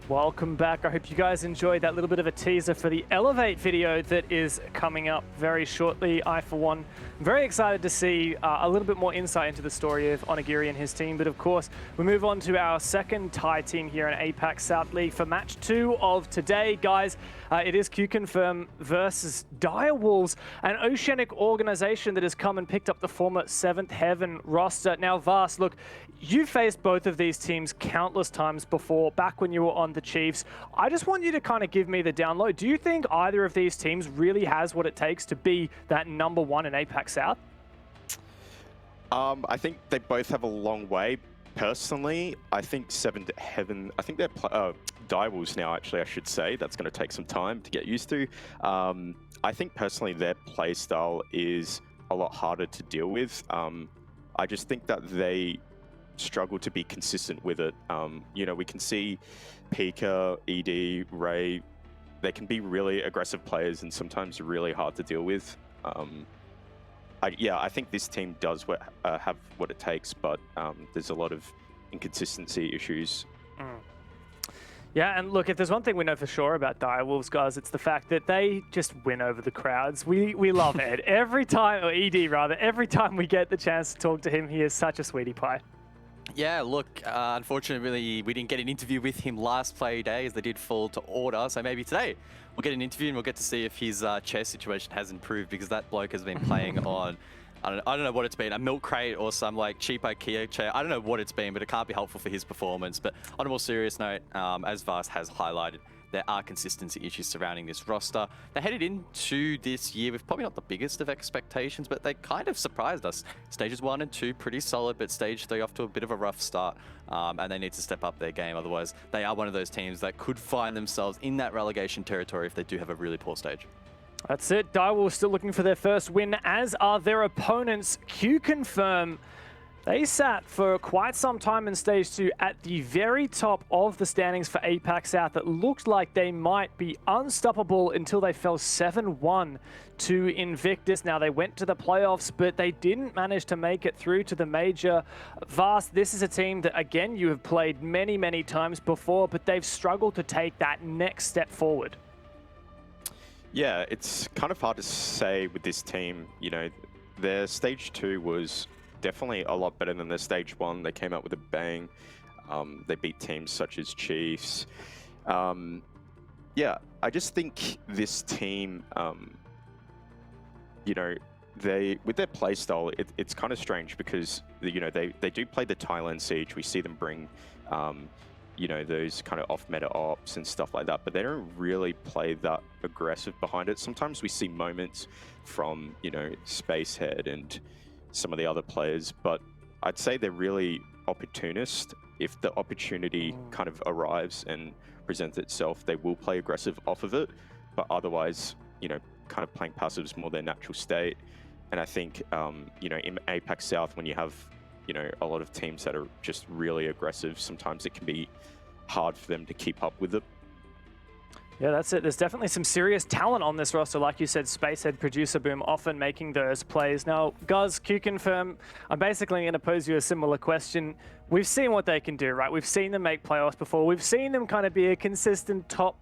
Welcome back. I hope you guys enjoyed that little bit of a teaser for the Elevate video that is coming up very shortly. I, for one, am very excited to see a little bit more insight into the story of Onigiri and his team. But of course, we move on to our second Thai team here in APAC South League for match 2 of today. Guys, it is QConfirm versus Direwolves, an oceanic organization that has come and picked up the former 7th Heaven roster. Now, Vast, look, you faced both of these teams countless times before, back when you were on the Chiefs. I just want you to kind of give me the download. Do you think either of these teams really has what it takes to be that #1 in APAC South? I think they both have a long way. Personally, I think 7th Heaven, I think they're Direwolves now, actually, I should say. That's going to take some time to get used to. I think personally their play style is a lot harder to deal with. I just think that they struggle to be consistent with it. You know, we can see Pika, ED, Ray, they can be really aggressive players and sometimes really hard to deal with. I think this team does have what it takes, but there's a lot of inconsistency issues. Yeah, and look, if there's one thing we know for sure about Direwolves, guys, it's the fact that they just win over the crowds. We love Ed. Every time, or ED rather, every time we get the chance to talk to him, he is such a sweetie pie. Yeah, look, unfortunately, we didn't get an interview with him last Playday as they did fall to order. So maybe today we'll get an interview and we'll get to see if his chair situation has improved, because that bloke has been playing on, I don't know what it's been, a milk crate or some like cheap IKEA chair. I don't know what it's been, but it can't be helpful for his performance. But on a more serious note, as Vast has highlighted, there are consistency issues surrounding this roster. They headed into this year with probably not the biggest of expectations, but they kind of surprised us. Stages 1 and 2 pretty solid, but stage 3 off to a bit of a rough start, and they need to step up their game. Otherwise, they are one of those teams that could find themselves in that relegation territory if they do have a really poor stage. That's it. Direwolves still looking for their first win, as are their opponents. QConfirm, they sat for quite some time in Stage 2 at the very top of the standings for APAC South. It looked like they might be unstoppable until they fell 7-1 to Invictus. Now, they went to the playoffs, but they didn't manage to make it through to the major. Vast, this is a team that, again, you have played many, many times before, but they've struggled to take that next step forward. Yeah, it's kind of hard to say with this team. You know, their Stage 2 was definitely a lot better than their Stage 1. They came out with a bang. They beat teams such as Chiefs. Yeah, I just think this team, you know, with their play style, it's kind of strange because, you know, they do play the Thailand Siege. We see them bring, you know, those kind of off-meta ops and stuff like that, but they don't really play that aggressive behind it. Sometimes we see moments from, you know, Spacehead and some of the other players, but I'd say they're really opportunist. If the opportunity kind of arrives and presents itself, they will play aggressive off of it, but otherwise, you know, kind of playing passive is more their natural state. And I think, you know, in APAC South, when you have, you know, a lot of teams that are just really aggressive, sometimes it can be hard for them to keep up with it. Yeah, that's it. There's definitely some serious talent on this roster. Like you said, Spacehead, Producer Boom, often making those plays. Now, Guz, QConfirm, I'm basically going to pose you a similar question. We've seen what they can do, right? We've seen them make playoffs before. We've seen them kind of be a consistent top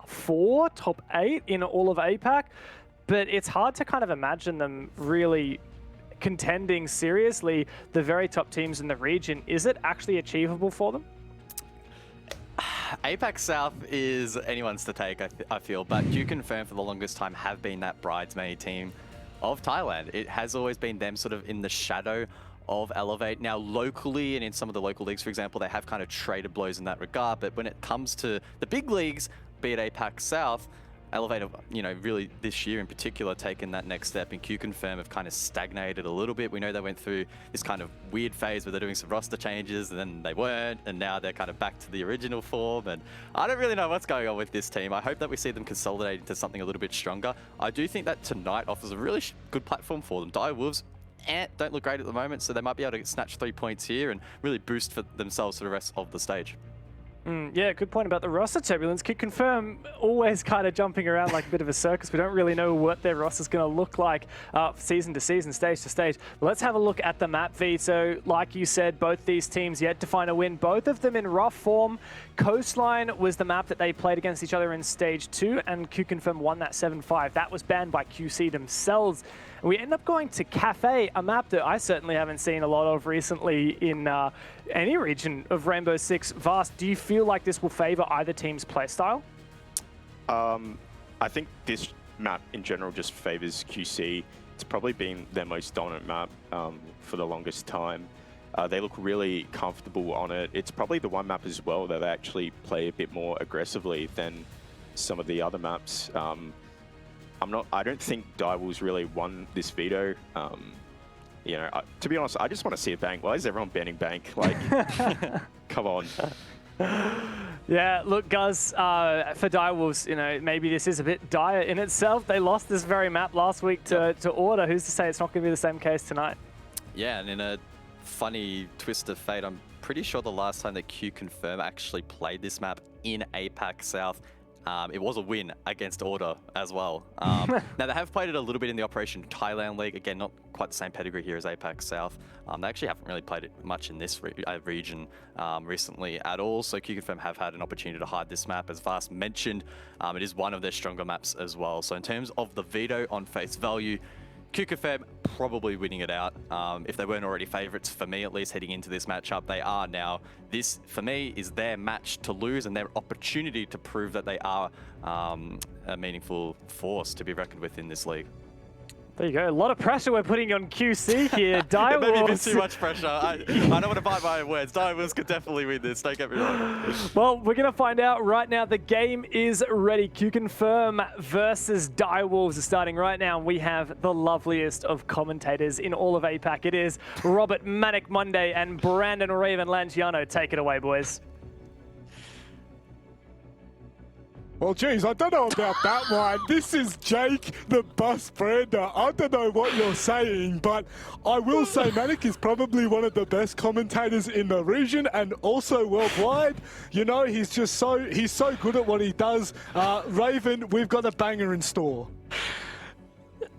4, top 8 in all of APAC, but it's hard to kind of imagine them really contending seriously the very top teams in the region. Is it actually achievable for them? APAC South is anyone's to take, I feel, but QConfirm for the longest time have been that bridesmaid team of Thailand. It has always been them sort of in the shadow of Elevate. Now, locally and in some of the local leagues, for example, they have kind of traded blows in that regard, but when it comes to the big leagues, be it APAC South, Elevate, you know, really this year in particular, taken that next step, and QConfirm have kind of stagnated a little bit. We know they went through this kind of weird phase where they're doing some roster changes and then they weren't, and now they're kind of back to the original form. And I don't really know what's going on with this team. I hope that we see them consolidate into something a little bit stronger. I do think that tonight offers a really good platform for them. Direwolves don't look great at the moment, so they might be able to snatch 3 points here and really boost for themselves for the rest of the stage. Yeah, good point about the roster turbulence. QConfirm always kind of jumping around like a bit of a circus. We don't really know what their roster's going to look like season to season, stage to stage. But let's have a look at the map, V. So, like you said, both these teams yet to find a win. Both of them in rough form. Coastline was the map that they played against each other in stage 2, and QConfirm won that 7-5. That was banned by QC themselves. We end up going to Cafe, a map that I certainly haven't seen a lot of recently in any region of Rainbow Six. Vast, do you feel like this will favor either team's playstyle? I think this map in general just favors QC. It's probably been their most dominant map for the longest time. They look really comfortable on it. It's probably the one map as well that they actually play a bit more aggressively than some of the other maps. I don't think Direwolves really won this veto. You know, to be honest, I just want to see a bank. Why is everyone banning bank? Like, come on. Yeah, look, Guz, for Direwolves, you know, maybe this is a bit dire in itself. They lost this very map last week to Order. Who's to say it's not going to be the same case tonight? Yeah, and in a funny twist of fate, I'm pretty sure the last time that QConfirm actually played this map in APAC South, it was a win against Order as well. Now, they have played it a little bit in the Operation Thailand League. Again, not quite the same pedigree here as APAC South. They actually haven't really played it much in this region recently at all. So QConfirm have had an opportunity to hide this map. As Vast mentioned, it is one of their stronger maps as well. So in terms of the veto on face value, QConfirm probably winning it out. If they weren't already favourites, for me at least, heading into this matchup, they are now. This, for me, is their match to lose and their opportunity to prove that they are a meaningful force to be reckoned with in this league. There you go. A lot of pressure we're putting on QC here. Direwolves. Maybe a bit too much pressure. I don't want to bite my own words. Direwolves could definitely win this. Don't get me wrong. Well, we're going to find out right now. The game is ready. QConfirm versus Direwolves is starting right now. We have the loveliest of commentators in all of APAC. It is Robert Manic Monday and Brandon Raven Lanciano. Take it away, boys. Well, geez, I don't know about that one. This is Jake, the bus brander. I don't know what you're saying, but I will say Manic is probably one of the best commentators in the region and also worldwide. You know, he's so good at what he does. Raven, we've got a banger in store.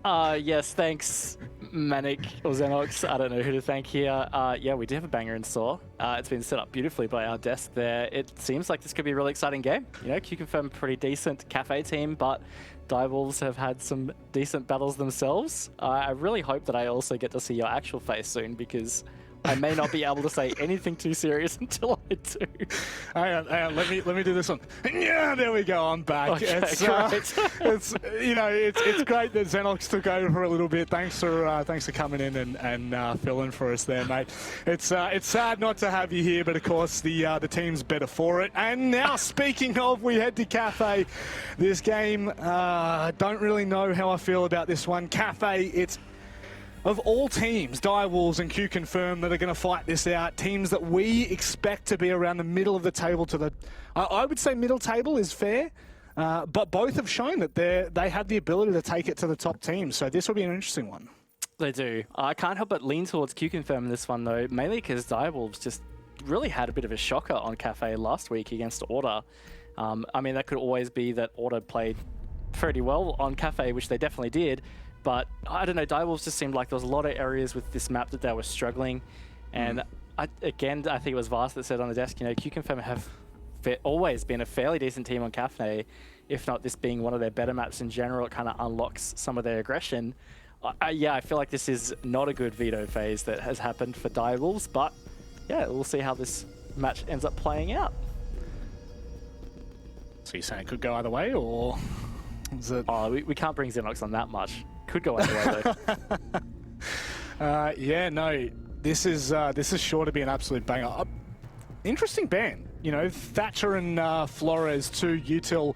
Yes, thanks, Manic or Xenox. I don't know who to thank here. Yeah, we do have a banger in store. It's been set up beautifully by our desk there. It seems like this could be a really exciting game. You know, QConfirm pretty decent Cafe team, but Direwolves have had some decent battles themselves. I really hope that I also get to see your actual face soon, because I may not be able to say anything too serious until I do. Hang on, let me do this one. Yeah, there we go. I'm back. Okay, it's great that Xenox took over for a little bit. Thanks for coming in and filling for us there, mate. It's sad not to have you here, but of course the team's better for it. And now, speaking of, we head to Cafe. This game, don't really know how I feel about this one. Cafe, it's of all teams, Direwolves and QConfirm, that are going to fight this out, teams that we expect to be around the middle of the table to the... I would say middle table is fair, but both have shown that they have the ability to take it to the top teams, so this will be an interesting one. They do. I can't help but lean towards QConfirm in this one, though, mainly because Direwolves just really had a bit of a shocker on Cafe last week against Order. I mean, that could always be that Order played pretty well on Cafe, which they definitely did. But I don't know, Direwolves just seemed like there was a lot of areas with this map that they were struggling. And I think it was Vast that said on the desk, you know, QConfirm have always been a fairly decent team on Cafe. If not this being one of their better maps in general, it kind of unlocks some of their aggression. Yeah, I feel like this is not a good veto phase that has happened for Direwolves. But yeah, we'll see how this match ends up playing out. So you're saying it could go either way, or is it... Oh, we can't bring Xenox on that much. Could go either way, though. Yeah, no, this is sure to be an absolute banger. Interesting ban, you know, Thatcher and Flores, two util,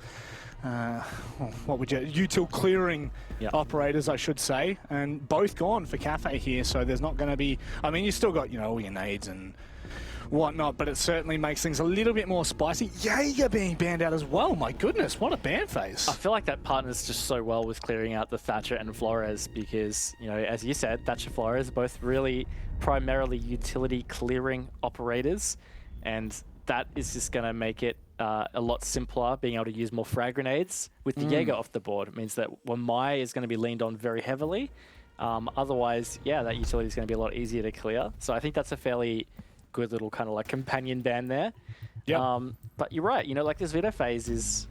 util clearing operators, I should say, and both gone for Cafe here. So there's not going to be. I mean, you still got, you know, all your nades and whatnot, but it certainly makes things a little bit more spicy. Jaeger being banned out as well. My goodness, what a ban phase. I feel like that partners just so well with clearing out the Thatcher and Flores because, you know, as you said, Thatcher, Flores are both really primarily utility clearing operators, and that is just going to make it a lot simpler, being able to use more frag grenades with the Jaeger off the board. It means that Wamai is going to be leaned on very heavily. Otherwise, yeah, that utility is going to be a lot easier to clear. So I think that's a fairly good little kind of like companion band there. Yeah. But you're right, you know, like this Vita phase is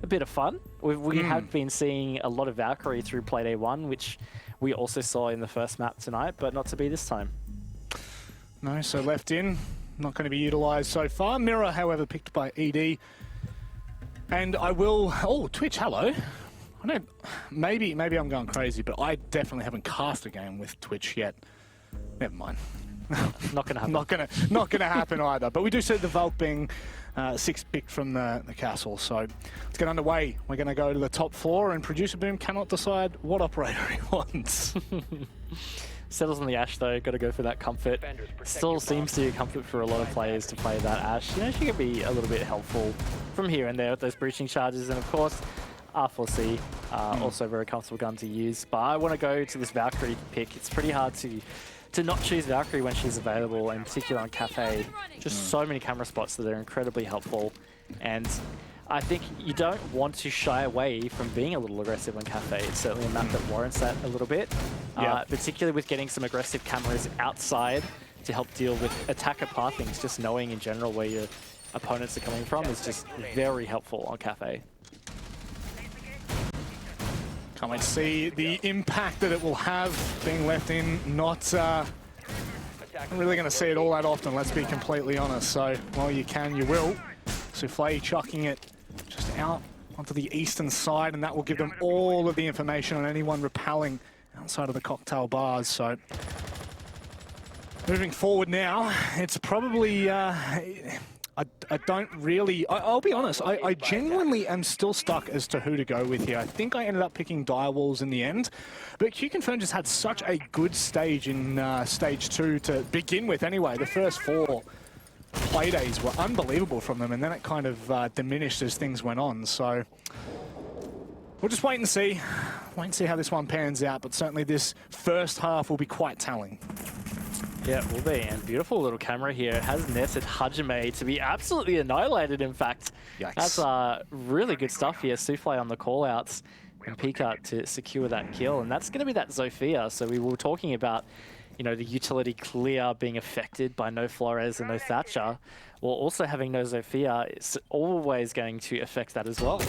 a bit of fun. We have been seeing a lot of Valkyrie through Playday 1, which we also saw in the first map tonight, but not to be this time. No, so left in, not going to be utilised so far. Mirror, however, picked by ED. And I will... Oh, Twitch, hello. I don't... Maybe I'm going crazy, but I definitely haven't cast a game with Twitch yet. Never mind. Not going to happen. not gonna happen either. But we do see the Valk being 6th picked from the castle. So let's get underway. We're going to go to the top floor, and Producer Boom cannot decide what operator he wants. Settles on the Ashe though, got to go for that comfort. Still seems to be a comfort for a lot of players to play that Ashe. You know, she can be a little bit helpful from here and there with those breaching charges, and of course, R4C, also a very comfortable gun to use. But I want to go to this Valkyrie pick. It's pretty hard to not choose Valkyrie when she's available, in particular on Cafe. Just so many camera spots that are incredibly helpful. And I think you don't want to shy away from being a little aggressive on Cafe. It's certainly a map that warrants that a little bit, particularly with getting some aggressive cameras outside to help deal with attacker pathings. Just knowing in general where your opponents are coming from is just very helpful on Cafe. Can't wait to see the impact that it will have being left in. Not really going to see it all that often, let's be completely honest. So while you can, you will. Souffle chucking it just out onto the eastern side, and that will give them all of the information on anyone rappelling outside of the cocktail bars. So moving forward now, it's probably... I don't really... I'll be honest, I genuinely am still stuck as to who to go with here. I think I ended up picking Direwolves in the end, but QConfirm just had such a good stage in Stage 2 to begin with anyway. The first 4 Playdays were unbelievable from them, and then it kind of diminished as things went on. So we'll just wait and see. Wait and see how this one pans out, but certainly this first half will be quite telling. Yeah, it will be. And beautiful little camera here. It has netted Hajime to be absolutely annihilated, in fact. Yikes. That's really good stuff here. Souffle on the call-outs and Pika to secure that kill. And that's going to be that Zofia. So we were talking about, you know, the utility clear being affected by no Flores and no Thatcher. Well, also having no Zofia is always going to affect that as well.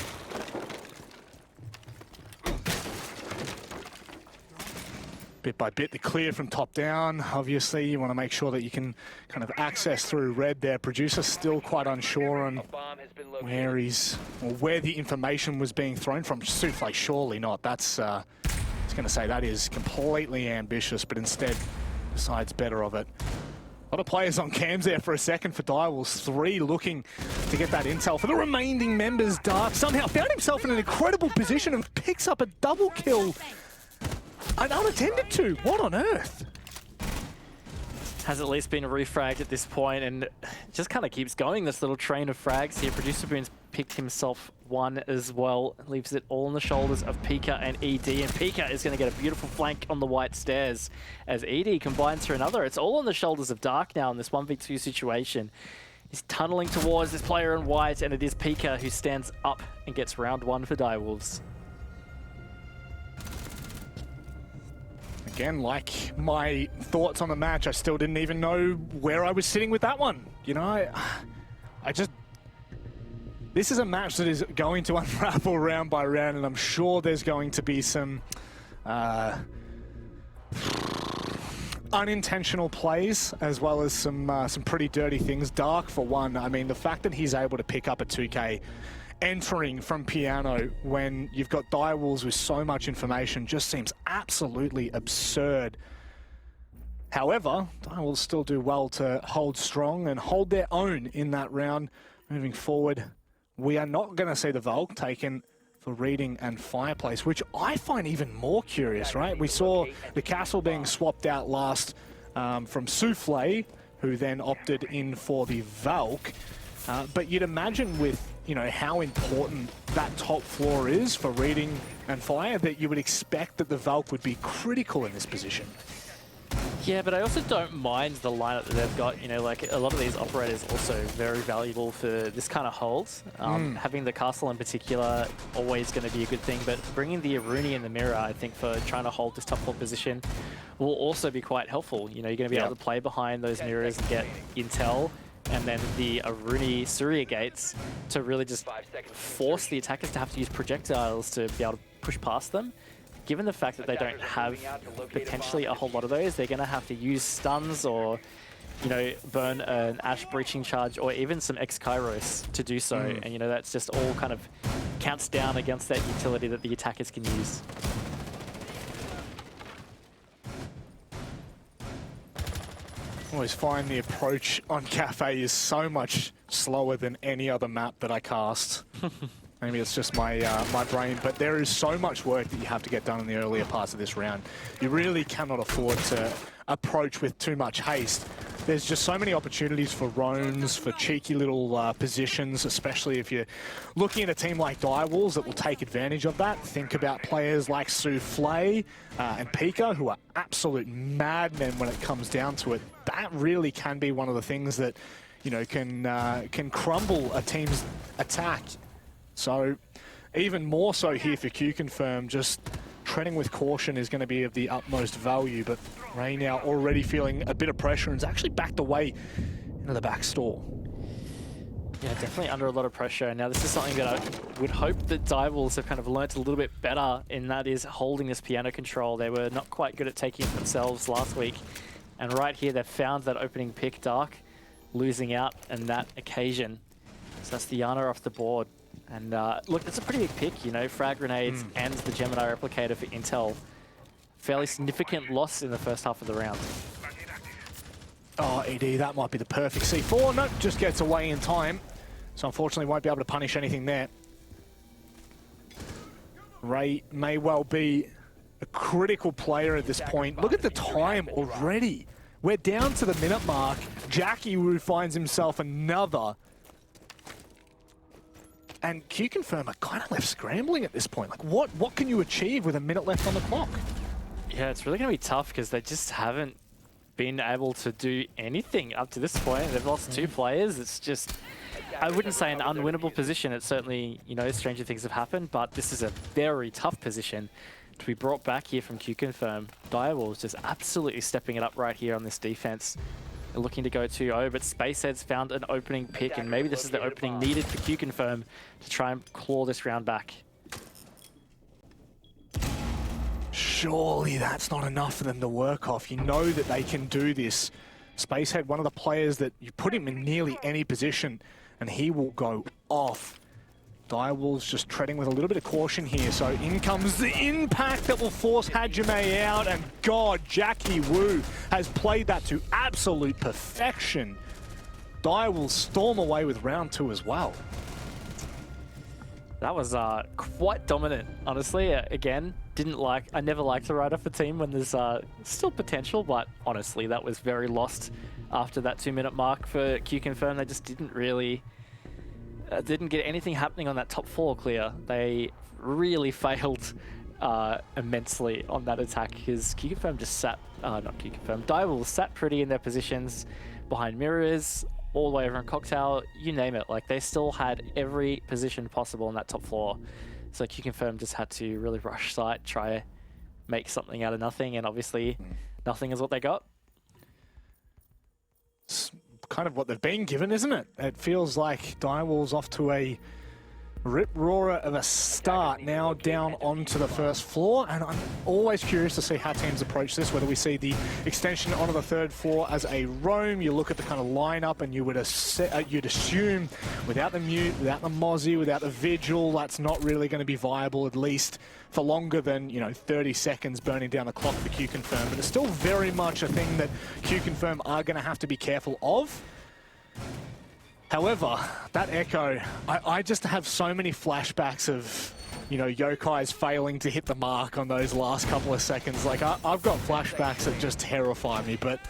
Bit by bit, the clear from top down. Obviously, you want to make sure that you can kind of access through red there. Producer still quite unsure on where he's, or where the information was being thrown from. Souffle, surely not. That's, I was going to say, that is completely ambitious, but instead decides better of it. A lot of players on cams there for a second for Direwolves. 3 looking to get that intel. For the remaining members, Dark somehow found himself in an incredible position and picks up a double kill. And unattended to. What on earth? Has at least been refragged at this point, and just kind of keeps going, this little train of frags here. Producer Boon's picked himself 1 as well. Leaves it all on the shoulders of Pika and ED, and Pika is going to get a beautiful flank on the white stairs as ED combines for another. It's all on the shoulders of Dark now in this 1v2 situation. He's tunneling towards this player in white, and it is Pika who stands up and gets round 1 for Direwolves. Again, like my thoughts on the match, I still didn't even know where I was sitting with that one. You know, I just... This is a match that is going to unravel round by round, and I'm sure there's going to be some unintentional plays, as well as some pretty dirty things. Dark, for one. I mean, the fact that he's able to pick up a 2K entering from piano when you've got Direwolves with so much information just seems absolutely absurd. However, Direwolves still do well to hold strong and hold their own in that round. Moving forward, we are not going to see the Valk taken for Reading and Fireplace, which I find even more curious, right? We saw the castle being swapped out last from Souffle, who then opted in for the Valk. But you'd imagine with, you know, how important that top floor is for Reading and Fire, that you would expect that the Valk would be critical in this position. Yeah, but I also don't mind the lineup that they've got. You know, like a lot of these operators also very valuable for this kind of holds. Having the castle in particular always going to be a good thing, but bringing the Aruni and the mirror, I think, for trying to hold this top 4 position will also be quite helpful. You know, you're going to be able to play behind those mirrors and get intel, and then the Aruni Surya gates to really just force the attackers to have to use projectiles to be able to push past them. Given the fact that they don't have potentially a whole lot of those, they're going to have to use stuns or, you know, burn an Ash breaching charge or even some X-Kairos to do so. And, you know, that's just all kind of counts down against that utility that the attackers can use. Always find the approach on Cafe is so much slower than any other map that I cast. Maybe it's just my my brain, but there is so much work that you have to get done in the earlier parts of this round. You really cannot afford to approach with too much haste. There's just so many opportunities for roams, for cheeky little positions, especially if you're looking at a team like Direwolves that will take advantage of that. Think about players like Souffle and Pika, who are absolute madmen when it comes down to it. That really can be one of the things that, you know, can crumble a team's attack. So even more so here for QConfirm, just treading with caution is going to be of the utmost value, but Ray now already feeling a bit of pressure and is actually backed away into the back store. Yeah, definitely under a lot of pressure. Now this is something that I would hope that Direwolves have kind of learnt a little bit better, and that is holding this piano control. They were not quite good at taking it themselves last week, and right here they've found that opening pick, Dark, losing out on that occasion. So that's the Yana off the board. And look, it's a pretty big pick, you know, frag grenades and the Gemini replicator for intel. Fairly significant loss in the first half of the round. Oh, ED, that might be the perfect C4. Nope, just gets away in time. So unfortunately won't be able to punish anything there. Ray may well be a critical player at this point. Look at the time already. We're down to the minute mark. Jackie Wu finds himself another. And QConfirm are kind of left scrambling at this point. Like, what can you achieve with a minute left on the clock? Yeah, it's really going to be tough because they just haven't been able to do anything up to this point. They've lost 2 players. It's just, I wouldn't say an unwinnable position. It's certainly, you know, stranger things have happened, but this is a very tough position to be brought back here from QConfirm. Direwolves just absolutely stepping it up right here on this defense. They're looking to go 2-0, but Spacehead's found an opening pick, and maybe this is the opening needed for QConfirm to try and claw this round back. Surely that's not enough for them to work off. You know that they can do this. Spacehead, one of the players that you put him in nearly any position and he will go off. Direwolves just treading with a little bit of caution here. So in comes the impact that will force Hajime out. And God, Jackie Wu has played that to absolute perfection. Direwolves storm away with round 2 as well. That was quite dominant, honestly. Again, I never like to write off a team when there's still potential, but honestly, that was very lost after that 2-minute mark for QConfirm. They just didn't really, didn't get anything happening on that top 4 clear. They really failed immensely on that attack because QConfirm just sat, not QConfirm, Direwolves sat pretty in their positions behind mirrors, all the way over on Cocktail, you name it. Like, they still had every position possible on that top 4. So QConfirm just had to really rush site, try make something out of nothing, and obviously nothing is what they got. It's kind of what they've been given, isn't it? It feels like Direwolves off to a rip-roarer of a start, now down onto the first floor, and I'm always curious to see how teams approach this, whether we see the extension onto the 3rd floor as a roam. You look at the kind of lineup and you would you'd assume without the mute, without the Mozzie, without the Vigil, that's not really going to be viable, at least for longer than, you know, 30 seconds burning down the clock for QConfirm, but it's still very much a thing that QConfirm are going to have to be careful of. However, that Echo, I just have so many flashbacks of, you know, Yokai's failing to hit the mark on those last couple of seconds. Like, I've got flashbacks that just terrify me, but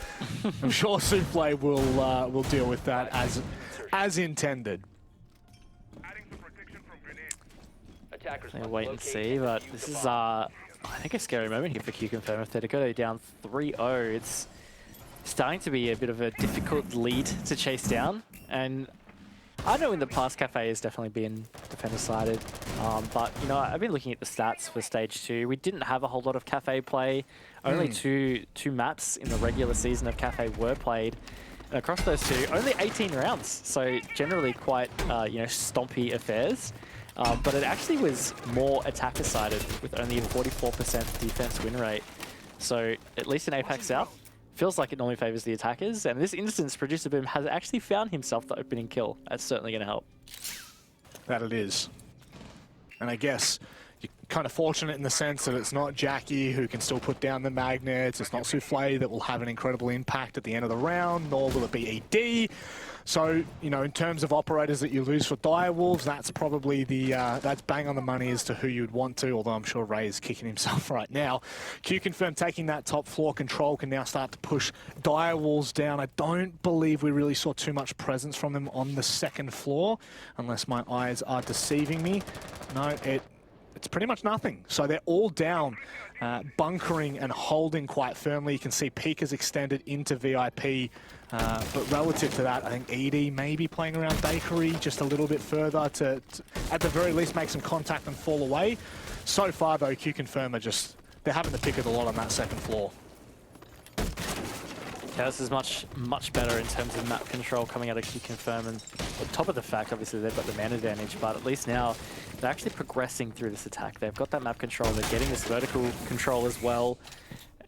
I'm sure Souffle will deal with that as intended. We'll wait and see, but this is, I think, a scary moment here for QConfirm. If they're to go down 3-0, it's starting to be a bit of a difficult lead to chase down. And I know in the past Cafe has definitely been defender-sided, but you know, I've been looking at the stats for Stage 2. We didn't have a whole lot of Cafe play. Only two maps in the regular season of Cafe were played. And across those two, only 18 rounds. So generally quite, you know, stompy affairs. But it actually was more attacker-sided with only a 44% defense win rate. So at least in APAC South, feels like it normally favors the attackers. And in this instance, Producer Boom has actually found himself the opening kill. That's certainly going to help. That it is. And I guess you're kind of fortunate in the sense that it's not Jackie who can still put down the magnets. It's not Souffle that will have an incredible impact at the end of the round, nor will it be ED. So, you know, in terms of operators that you lose for Direwolves, that's probably the, that's bang on the money as to who you'd want to, although I'm sure Ray is kicking himself right now. QConfirm taking that top floor control can now start to push Direwolves down. I don't believe we really saw too much presence from them on the second floor, unless my eyes are deceiving me. No, it's pretty much nothing. So they're all down, bunkering and holding quite firmly. You can see Peak has extended into VIP. But relative to that, I think ED may be playing around Bakery just a little bit further to at the very least, make some contact and fall away. So far, though, QConfirm are just, they're having the pick of the lot on that second floor. Yeah, this is much better in terms of map control coming out of QConfirm, and on top of the fact, obviously, they've got the man advantage, but at least now they're actually progressing through this attack. They've got that map control, they're getting this vertical control as well,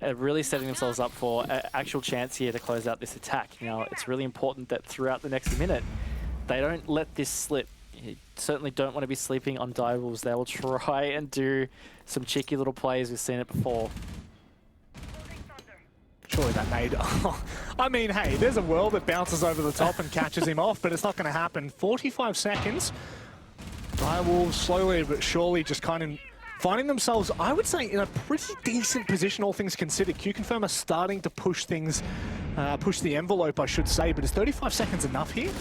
really setting themselves up for an actual chance here to close out this attack. Now, it's really important that throughout the next minute, they don't let this slip. You certainly don't want to be sleeping on Direwolves. They will try and do some cheeky little plays. We've seen it before. Surely that made... I mean, hey, there's a world that bounces over the top and catches him off, but it's not going to happen. 45 seconds. Direwolves slowly but surely just kind of finding themselves, I would say, in a pretty decent position, all things considered. QConfirm are starting to push things, push the envelope, I should say, but is 35 seconds enough here?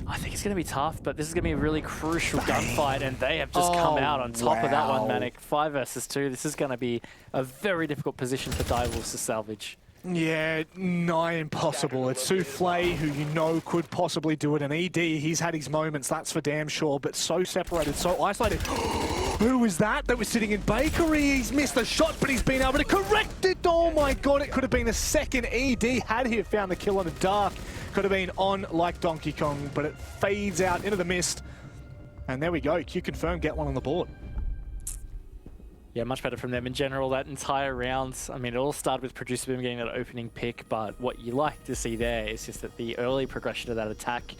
I think it's going to be tough, but this is going to be a really crucial gunfight, and they have just come out on top of that one, Manic. 5 versus 2. This is going to be a very difficult position for Direwolves to salvage. Yeah, nigh impossible. It's Souffle, who you know could possibly do it, and ED, he's had his moments, that's for damn sure, but so separated, so isolated. Who was that was sitting in Bakery? He's missed a shot, but he's been able to correct it. Oh my god, it could have been a second ED had he found the kill in the dark. Could have been on like Donkey Kong, but it fades out into the mist. And there we go, QConfirm get one on the board. Yeah, much better from them in general that entire round. I mean, it all started with Producer Boom getting that opening pick, but what you like to see there is just that the early progression of that attack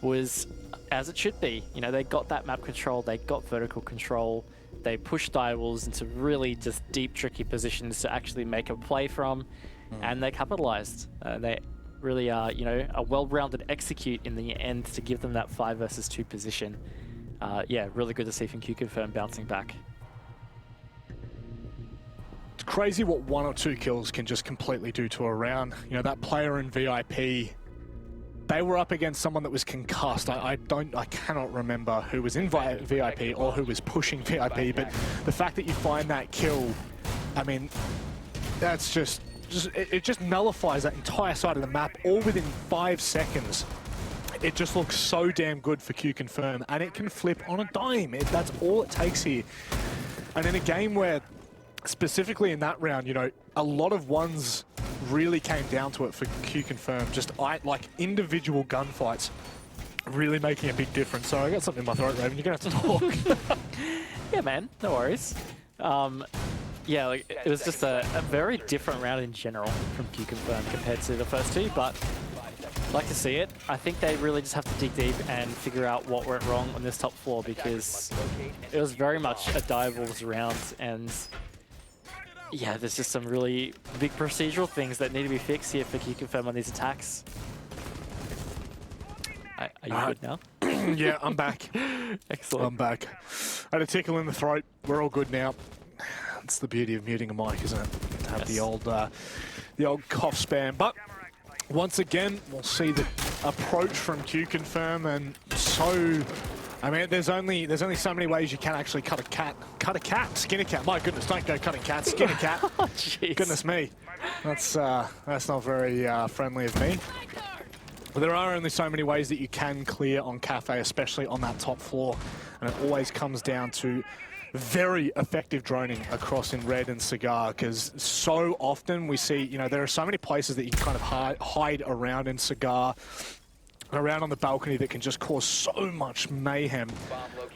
was as it should be. You know, they got that map control, they got vertical control, they pushed Direwolves into really just deep, tricky positions to actually make a play from, and they capitalized. They really are, you know, a well-rounded execute in the end to give them that 5 versus 2 position. Yeah, really good to see from QConfirm bouncing back. It's crazy what 1 or 2 kills can just completely do to a round. You know, that player in VIP, they were up against someone that was concussed. I cannot remember who was in VIP or who was pushing VIP, but the fact that you find that kill, I mean, that's it just nullifies that entire side of the map all within 5 seconds. It just looks so damn good for QConfirm, and it can flip on a dime. That's all it takes here. And in a game where, specifically in that round, you know, a lot of ones really came down to it for QConfirm. Just like individual gunfights really making a big difference. So I got something in my throat, Raven. You're going to have to talk. Yeah, man. No worries. Yeah, like, it was just a very different round in general from QConfirm compared to the first two, but I'd like to see it. I think they really just have to dig deep and figure out what went wrong on this top floor, because it was very much a Direwolves round, and yeah, there's just some really big procedural things that need to be fixed here for QConfirm on these attacks. Are you good now? Yeah, I'm back. Excellent. I'm back. I had a tickle in the throat. We're all good now. That's the beauty of muting a mic, isn't it? To have the old cough spam. But once again, we'll see the approach from QConfirm, and so, I mean, there's only so many ways you can actually cut a cat, skin a cat. My goodness, don't go cutting cats, skin a cat. Oh, jeez. Goodness me. That's not very friendly of me. But there are only so many ways that you can clear on Cafe, especially on that top floor. And it always comes down to very effective droning across in Red and Cigar, because so often we see, you know, there are so many places that you can kind of hide around in Cigar, around on the balcony, that can just cause so much mayhem.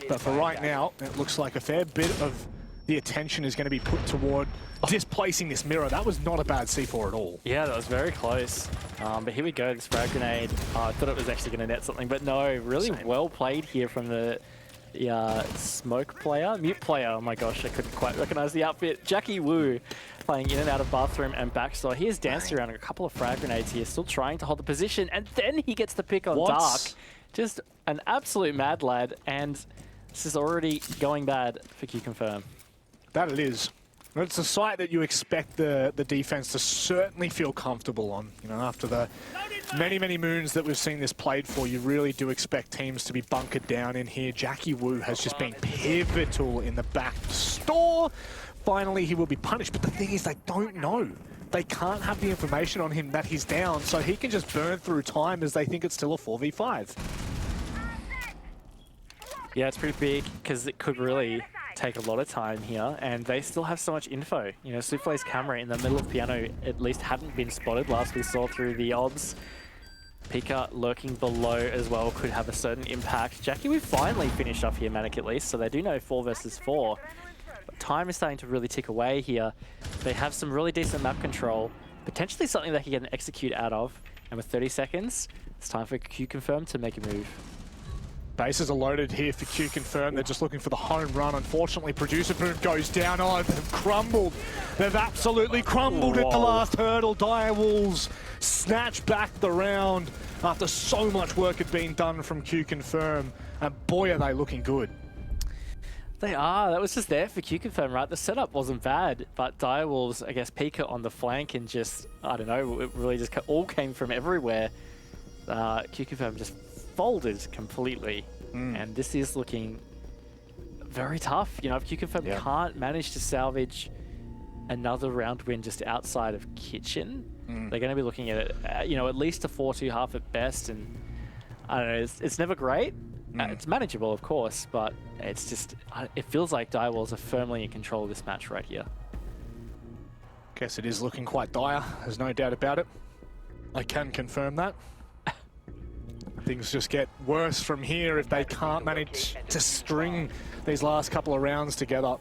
But for right now, it looks like a fair bit of the attention is going to be put toward displacing this mirror. That was not a bad C4 at all. Yeah, that was very close. But here we go, this frag grenade. I thought it was actually going to net something, but no, really well played here from the smoke player, mute player. Oh my gosh, I couldn't quite recognize the outfit. Jackie Wu playing in and out of bathroom and backstore. He has danced around a couple of frag grenades here, still trying to hold the position, and then he gets the pick on Dark. Just an absolute mad lad, and this is already going bad for QConfirm. That it is. It's a site that you expect the defense to certainly feel comfortable on. You know, after the many moons that we've seen this played for, you really do expect teams to be bunkered down in here. Jackie Wu has just been pivotal in the back store. Finally, he will be punished, but the thing is, they don't know. They can't have the information on him that he's down, so he can just burn through time as they think it's still a 4v5. Yeah, it's pretty big, because it could really take a lot of time here, and they still have so much info. You know, Souffle's camera in the middle of piano at least hadn't been spotted last we saw through the obs. Pika lurking below as well could have a certain impact. Jackie, we finally finished off here, Manic at least, so they do know 4 versus 4. But time is starting to really tick away here. They have some really decent map control, potentially something they can get an execute out of. And with 30 seconds, it's time for QConfirm to make a move. Bases are loaded here for QConfirm. They're just looking for the home run. Unfortunately, Producer Boom goes down. Oh, they've crumbled. They've absolutely crumbled at the last hurdle. Direwolves snatch back the round after so much work had been done from QConfirm. And boy, are they looking good. They are. That was just there for QConfirm, right? The setup wasn't bad, but Direwolves, I guess, Pika on the flank and just, I don't know, it really just all came from everywhere. QConfirm just folded completely, and this is looking very tough. You know, if QConfirm can't manage to salvage another round win just outside of Kitchen, they're going to be looking at it, you know, at least a 4-2 half at best, and I don't know, it's never great. It's manageable, of course, but it's just, it feels like Direwolves are firmly in control of this match right here. Guess it is looking quite dire, there's no doubt about it. I can confirm that. Things just get worse from here if they can't manage to string these last couple of rounds together.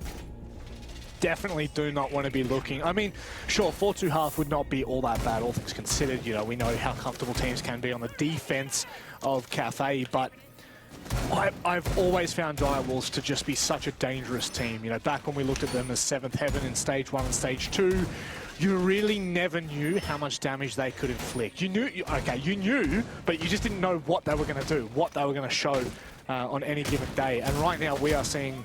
Definitely do not want to be looking. I mean, sure, 4-2 half would not be all that bad, all things considered. You know, we know how comfortable teams can be on the defense of Cafe, but I've always found Direwolves to just be such a dangerous team. You know, back when we looked at them as 7th Heaven in Stage 1 and Stage 2, you really never knew how much damage they could inflict. You knew, okay, you knew, but you just didn't know what they were going to do, what they were going to show on any given day. And right now we are seeing,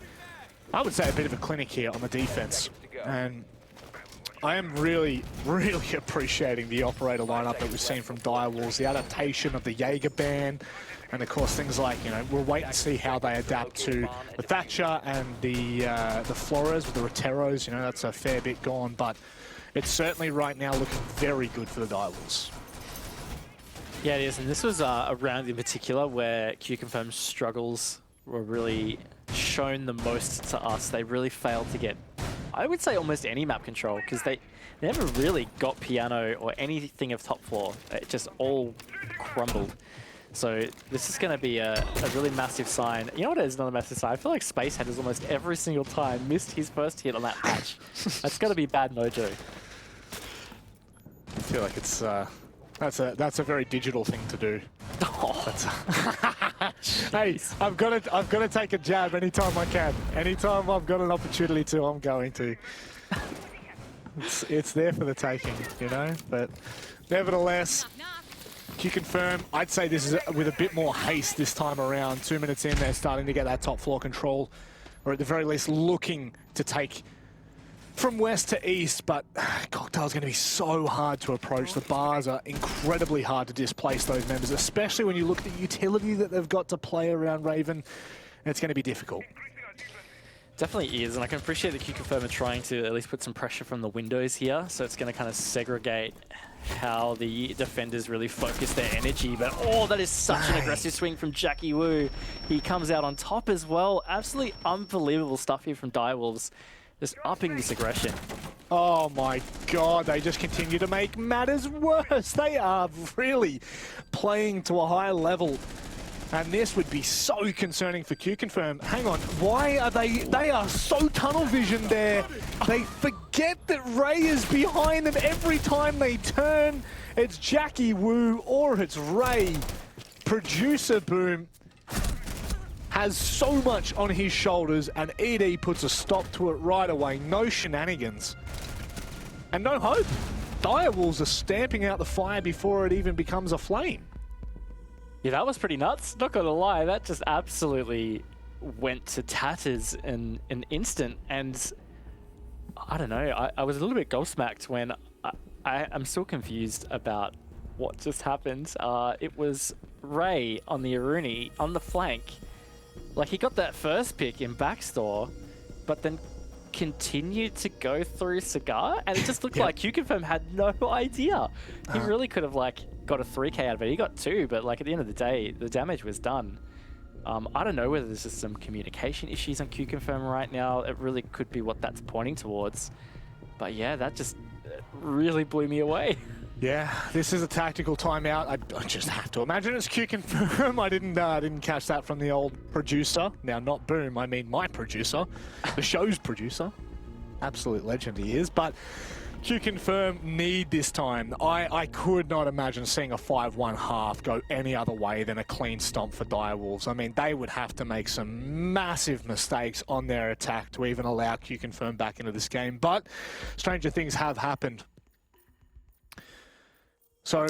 I would say, a bit of a clinic here on the defense. And I am really appreciating the operator lineup that we've seen from Direwolves, the adaptation of the Jaeger ban, and of course things like, you know, we'll wait and see how they adapt to the Thatcher and the Flores with the Roteros. You know, that's a fair bit gone, but it's certainly right now looking very good for the Direwolves. Yeah, it is, and this was a round in particular where QConfirm's struggles were really shown the most to us. They really failed to get, I would say, almost any map control, because they never really got piano or anything of top floor. It just all crumbled. So this is going to be a really massive sign. You know what is another massive sign? I feel like Spacehead has almost every single time missed his first hit on that hatch. That's going to be bad mojo. I feel like it's that's a very digital thing to do. Hey, I've got to take a jab anytime I can. Anytime I've got an opportunity to, I'm going to. It's there for the taking, you know. But nevertheless, QConfirm, I'd say this is with a bit more haste this time around. 2 minutes in, they're starting to get that top floor control, or at the very least looking to take from west to east, but Cocktail's going to be so hard to approach. The bars are incredibly hard to displace those members, especially when you look at the utility that they've got to play around Raven. It's going to be difficult. Definitely is, and I can appreciate that QConfirm are trying to at least put some pressure from the windows here, so it's going to kind of segregate how the defenders really focus their energy. But oh, that is such an aggressive swing from Jackie Wu. He comes out on top as well. Absolutely unbelievable stuff here from Direwolves, just upping this aggression. Oh my god, they just continue to make matters worse. They are really playing to a high level. And this would be so concerning for QConfirm. Hang on, why are they are so tunnel vision there. They forget that Ray is behind them every time they turn. It's Jackie Wu or it's Ray. Producer Boom has so much on his shoulders and ED puts a stop to it right away. No shenanigans. And no hope. Direwolves are stamping out the fire before it even becomes a flame. Yeah, that was pretty nuts. Not gonna lie, that just absolutely went to tatters in an instant. And I don't know, I was a little bit gobsmacked when I'm still confused about what just happened. It was Ray on the Aruni on the flank. Like, he got that first pick in backstore, but then continued to go through Cigar, and it just looked like QConfirm had no idea. He really could have, like, got a 3k out of it. He got 2, but, like, at the end of the day, the damage was done. I don't know whether there's just some communication issues on QConfirm right now. It really could be what that's pointing towards. But yeah, that just really blew me away. Yeah, this is a tactical timeout. I just have to imagine it's QConfirm. I didn't catch that from the old producer. Now, not Boom, I mean my producer, the show's producer. Absolute legend he is, but QConfirm need this time. I could not imagine seeing a 5-1 half go any other way than a clean stomp for Direwolves. I mean, they would have to make some massive mistakes on their attack to even allow QConfirm back into this game, but stranger things have happened. So,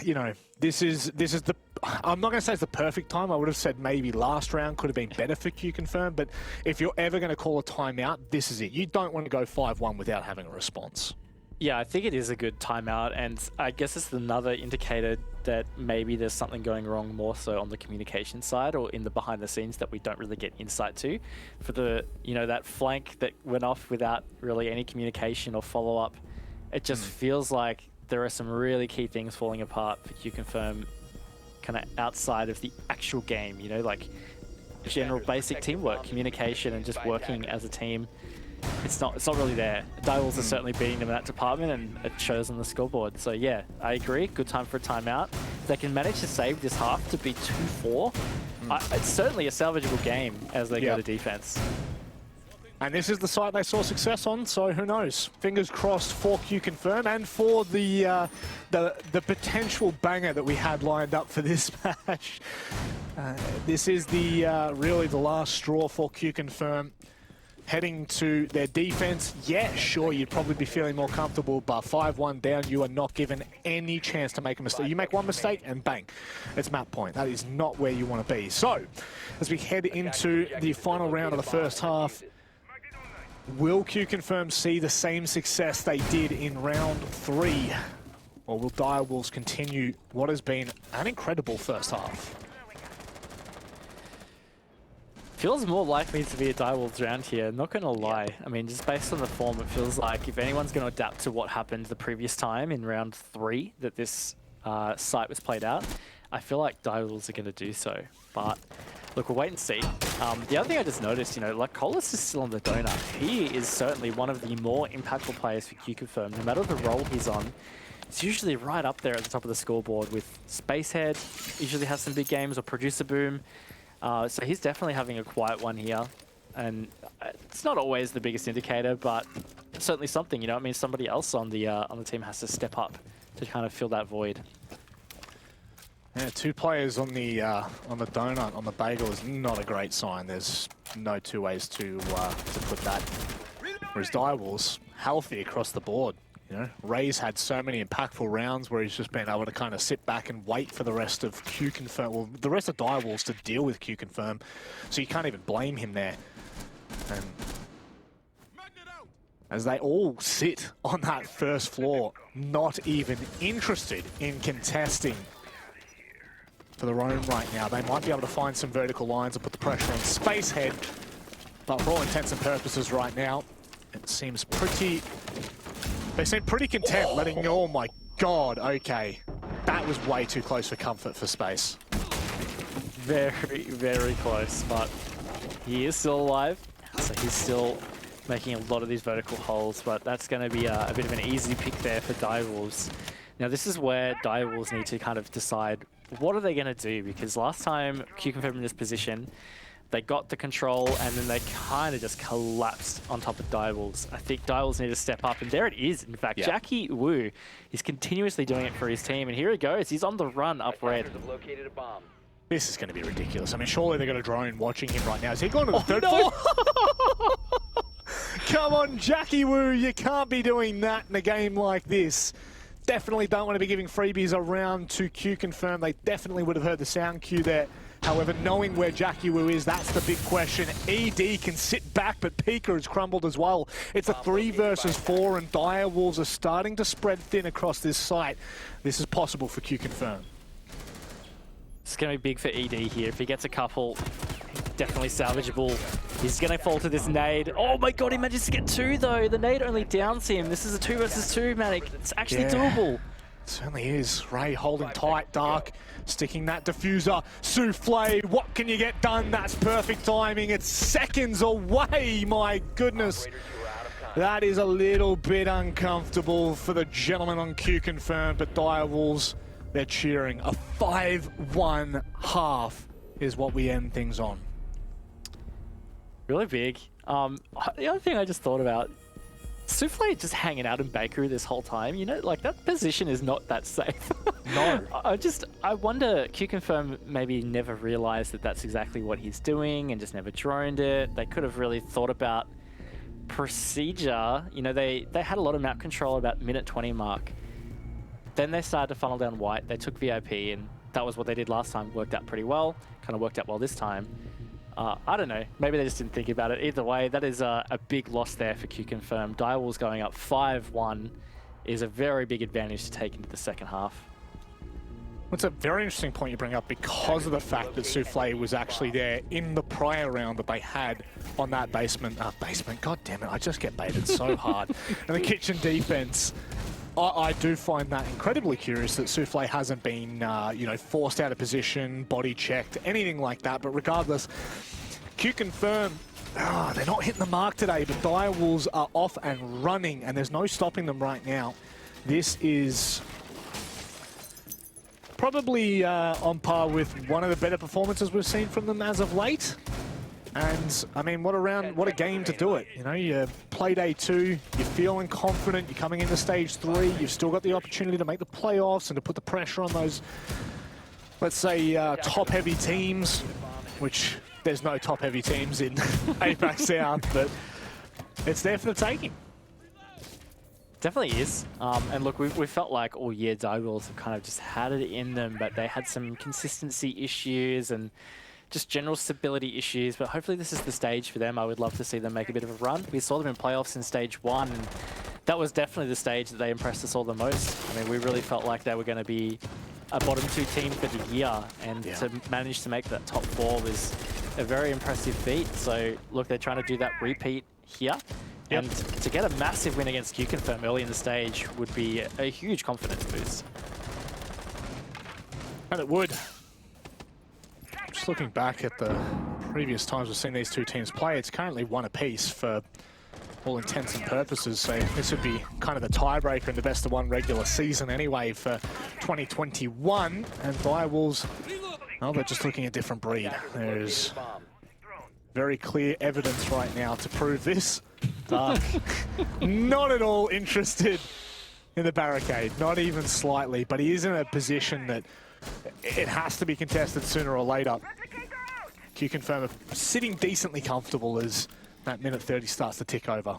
you know, this is the, I'm not going to say it's the perfect time. I would have said maybe last round could have been better for QConfirm, but if you're ever going to call a timeout, this is it. You don't want to go 5-1 without having a response. Yeah, I think it is a good timeout, and I guess it's another indicator that maybe there's something going wrong more so on the communication side or in the behind the scenes that we don't really get insight to. For the, you know, that flank that went off without really any communication or follow-up, it just feels like there are some really key things falling apart for QConfirm kind of outside of the actual game, you know, like general basic teamwork, communication, and just working as a team. It's not really there. Direwolves are certainly beating them in that department, and it shows on the scoreboard. So yeah, I agree. Good time for a timeout. If they can manage to save this half to be 2-4, it's certainly a salvageable game as they go to defense. And this is the site they saw success on, so who knows? Fingers crossed for QConfirm and for the potential banger that we had lined up for this match. This is the really the last straw for QConfirm. Heading to their defense, yeah, sure, you'd probably be feeling more comfortable, but 5-1 down, you are not given any chance to make a mistake. You make one mistake and bang, it's map point. That is not where you want to be. So, as we head into the final round of the first half, will QConfirm see the same success they did in round 3? Or will Direwolves continue what has been an incredible first half? Feels more likely to be a Direwolves round here, not going to lie. I mean, just based on the form, it feels like if anyone's going to adapt to what happened the previous time in round 3 that this site was played out, I feel like Direwolves are going to do so. But look, we'll wait and see. The other thing I just noticed, you know, like Colas is still on the donut. He is certainly one of the more impactful players for QConfirm. No matter the role he's on, it's usually right up there at the top of the scoreboard with Spacehead, usually has some big games, or Producer Boom. So he's definitely having a quiet one here, and it's not always the biggest indicator, but it's certainly something. You know, I mean, somebody else on the team has to step up to kind of fill that void. Yeah, 2 players on the donut, on the bagel is not a great sign. There's no 2 ways to put that. Whereas Direwolves, healthy across the board. You know, Ray's had so many impactful rounds where he's just been able to kind of sit back and wait for the rest of QConfirm, well, the rest of Direwolves to deal with QConfirm, so you can't even blame him there. And as they all sit on that first floor, not even interested in contesting for the roam right now. They might be able to find some vertical lines and put the pressure on Spacehead. But for all intents and purposes right now, it seems pretty... They seem pretty content letting... Oh my god, okay. That was way too close for comfort for space. Very, very close, but he is still alive, so he's still making a lot of these vertical holes, but that's going to be a bit of an easy pick there for Direwolves. Now this is where Direwolves need to kind of decide what are they going to do, because last time QConfirm in this position, they got the control and then they kind of just collapsed on top of Direwolves. I think Direwolves need to step up, and there it is. In fact, Jackie Wu is continuously doing it for his team, and here he goes. He's on the run up red. This is going to be ridiculous. I mean, surely they've got a drone watching him right now. Is he going to the third floor? Come on, Jackie Wu, you can't be doing that in a game like this. Definitely don't want to be giving freebies around to QConfirm. They definitely would have heard the sound cue there. However, knowing where Jackie Wu is, that's the big question. ED can sit back, but Pika has crumbled as well. It's a 3 versus 4, and Direwolves are starting to spread thin across this site. This is possible for QConfirm. It's going to be big for ED here. If he gets a couple, definitely salvageable. He's going to fall to this nade. Oh my god, he manages to get 2 though. The nade only downs him. This is a 2 versus 2, Manic. It's actually doable. It certainly is. Ray holding tight, Dark, sticking that diffuser. Souffle, what can you get done? That's perfect timing. It's seconds away, my goodness. That is a little bit uncomfortable for the gentleman on QConfirm, but Direwolves, they're cheering. A 5-1 half is what we end things on. Really big. The other thing I just thought about, Souffle just hanging out in Bakery this whole time, you know, like that position is not that safe. No. I wonder, QConfirm maybe never realized that that's exactly what he's doing and just never droned it. They could have really thought about procedure. You know, they had a lot of map control about minute 20 mark. Then they started to funnel down white. They took VIP, and that was what they did last time. Worked out pretty well. Kind of worked out well this time. I don't know. Maybe they just didn't think about it. Either way, that is a big loss there for QConfirm. Direwolves going up 5-1 is a very big advantage to take into the second half. It's a very interesting point you bring up because of the fact that Souffle was actually there in the prior round that they had on that basement. God damn it, I just get baited so hard. And the kitchen defense, I do find that incredibly curious that Souffle hasn't been, you know, forced out of position, body checked, anything like that. But regardless, QConfirm, they're not hitting the mark today, but Direwolves are off and running, and there's no stopping them right now. This is probably on par with one of the better performances we've seen from them as of late. And I mean, what a game to do it. You know, you Playday 2, you're feeling confident, you're coming into stage 3, you've still got the opportunity to make the playoffs and to put the pressure on those, let's say, top-heavy teams, which there's no top-heavy teams in APAC South, but it's there for the taking. Definitely is. And look, we felt like all year Direwolves have kind of just had it in them, but they had some consistency issues and just general stability issues, but hopefully this is the stage for them. I would love to see them make a bit of a run. We saw them in playoffs in stage 1, and that was definitely the stage that they impressed us all the most. I mean, we really felt like they were going to be a bottom 2 team for the year, and to manage to make that top 4 was a very impressive feat. So look, they're trying to do that repeat here. Yep. And to get a massive win against QConfirm early in the stage would be a huge confidence boost. And it would. Just looking back at the previous times we've seen these two teams play, it's currently 1 apiece for all intents and purposes. So this would be kind of the tiebreaker in the best of 1 regular season anyway for 2021. And Direwolves, well, they're just looking at a different breed. There's very clear evidence right now to prove this. Not at all interested in the barricade, not even slightly, but he is in a position that it has to be contested sooner or later. QConfirm are sitting decently comfortable as that minute 30 starts to tick over.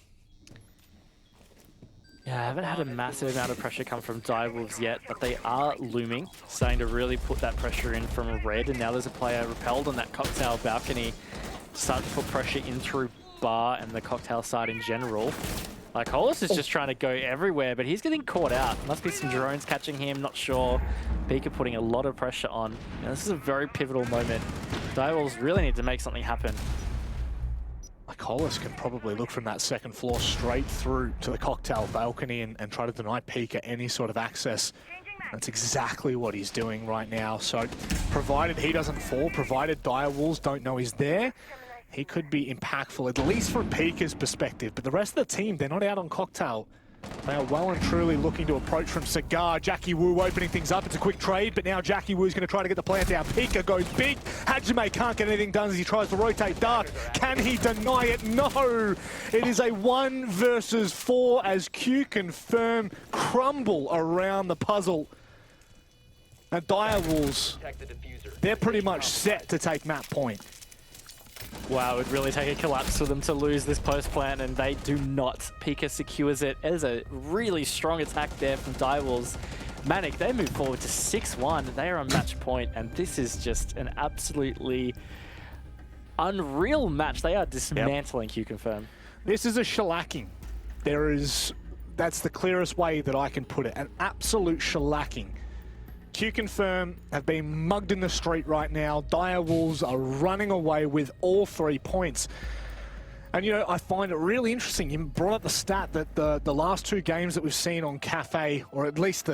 Yeah, I haven't had a massive amount of pressure come from Direwolves yet, but they are looming, starting to really put that pressure in from red, and now there's a player repelled on that cocktail balcony, starting to put pressure in through bar and the cocktail side in general. Like, Hollis is just trying to go everywhere, but he's getting caught out. Must be some drones catching him, not sure. Pika putting a lot of pressure on. Now, this is a very pivotal moment. Direwolves really need to make something happen. Like, Lycolis can probably look from that second floor straight through to the cocktail balcony and try to deny Pika any sort of access. That's exactly what he's doing right now. So provided he doesn't fall, provided Direwolves don't know he's there, he could be impactful, at least from Pika's perspective. But the rest of the team, they're not out on cocktail. They are well and truly looking to approach from Cigar. Jackie Wu opening things up. It's a quick trade, but now Jackie Wu's going to try to get the plant down. Pika goes big. Hajime can't get anything done as he tries to rotate Dark. Can he deny it? No! It is a 1 versus 4 as QConfirm crumble around the puzzle. And Direwolves, they're pretty much set to take map point. Wow, it would really take a collapse for them to lose this post plant, and they do not. Pika secures it. It is a really strong attack there from Direwolves. Manic, they move forward to 6-1. They are on match point, and this is just an absolutely unreal match. They are dismantling QConfirm. This is a shellacking. That's the clearest way that I can put it. An absolute shellacking. QConfirm have been mugged in the street right now. Direwolves are running away with all 3 points. And, you know, I find it really interesting. You brought up the stat that the last 2 games that we've seen on Cafe, or at least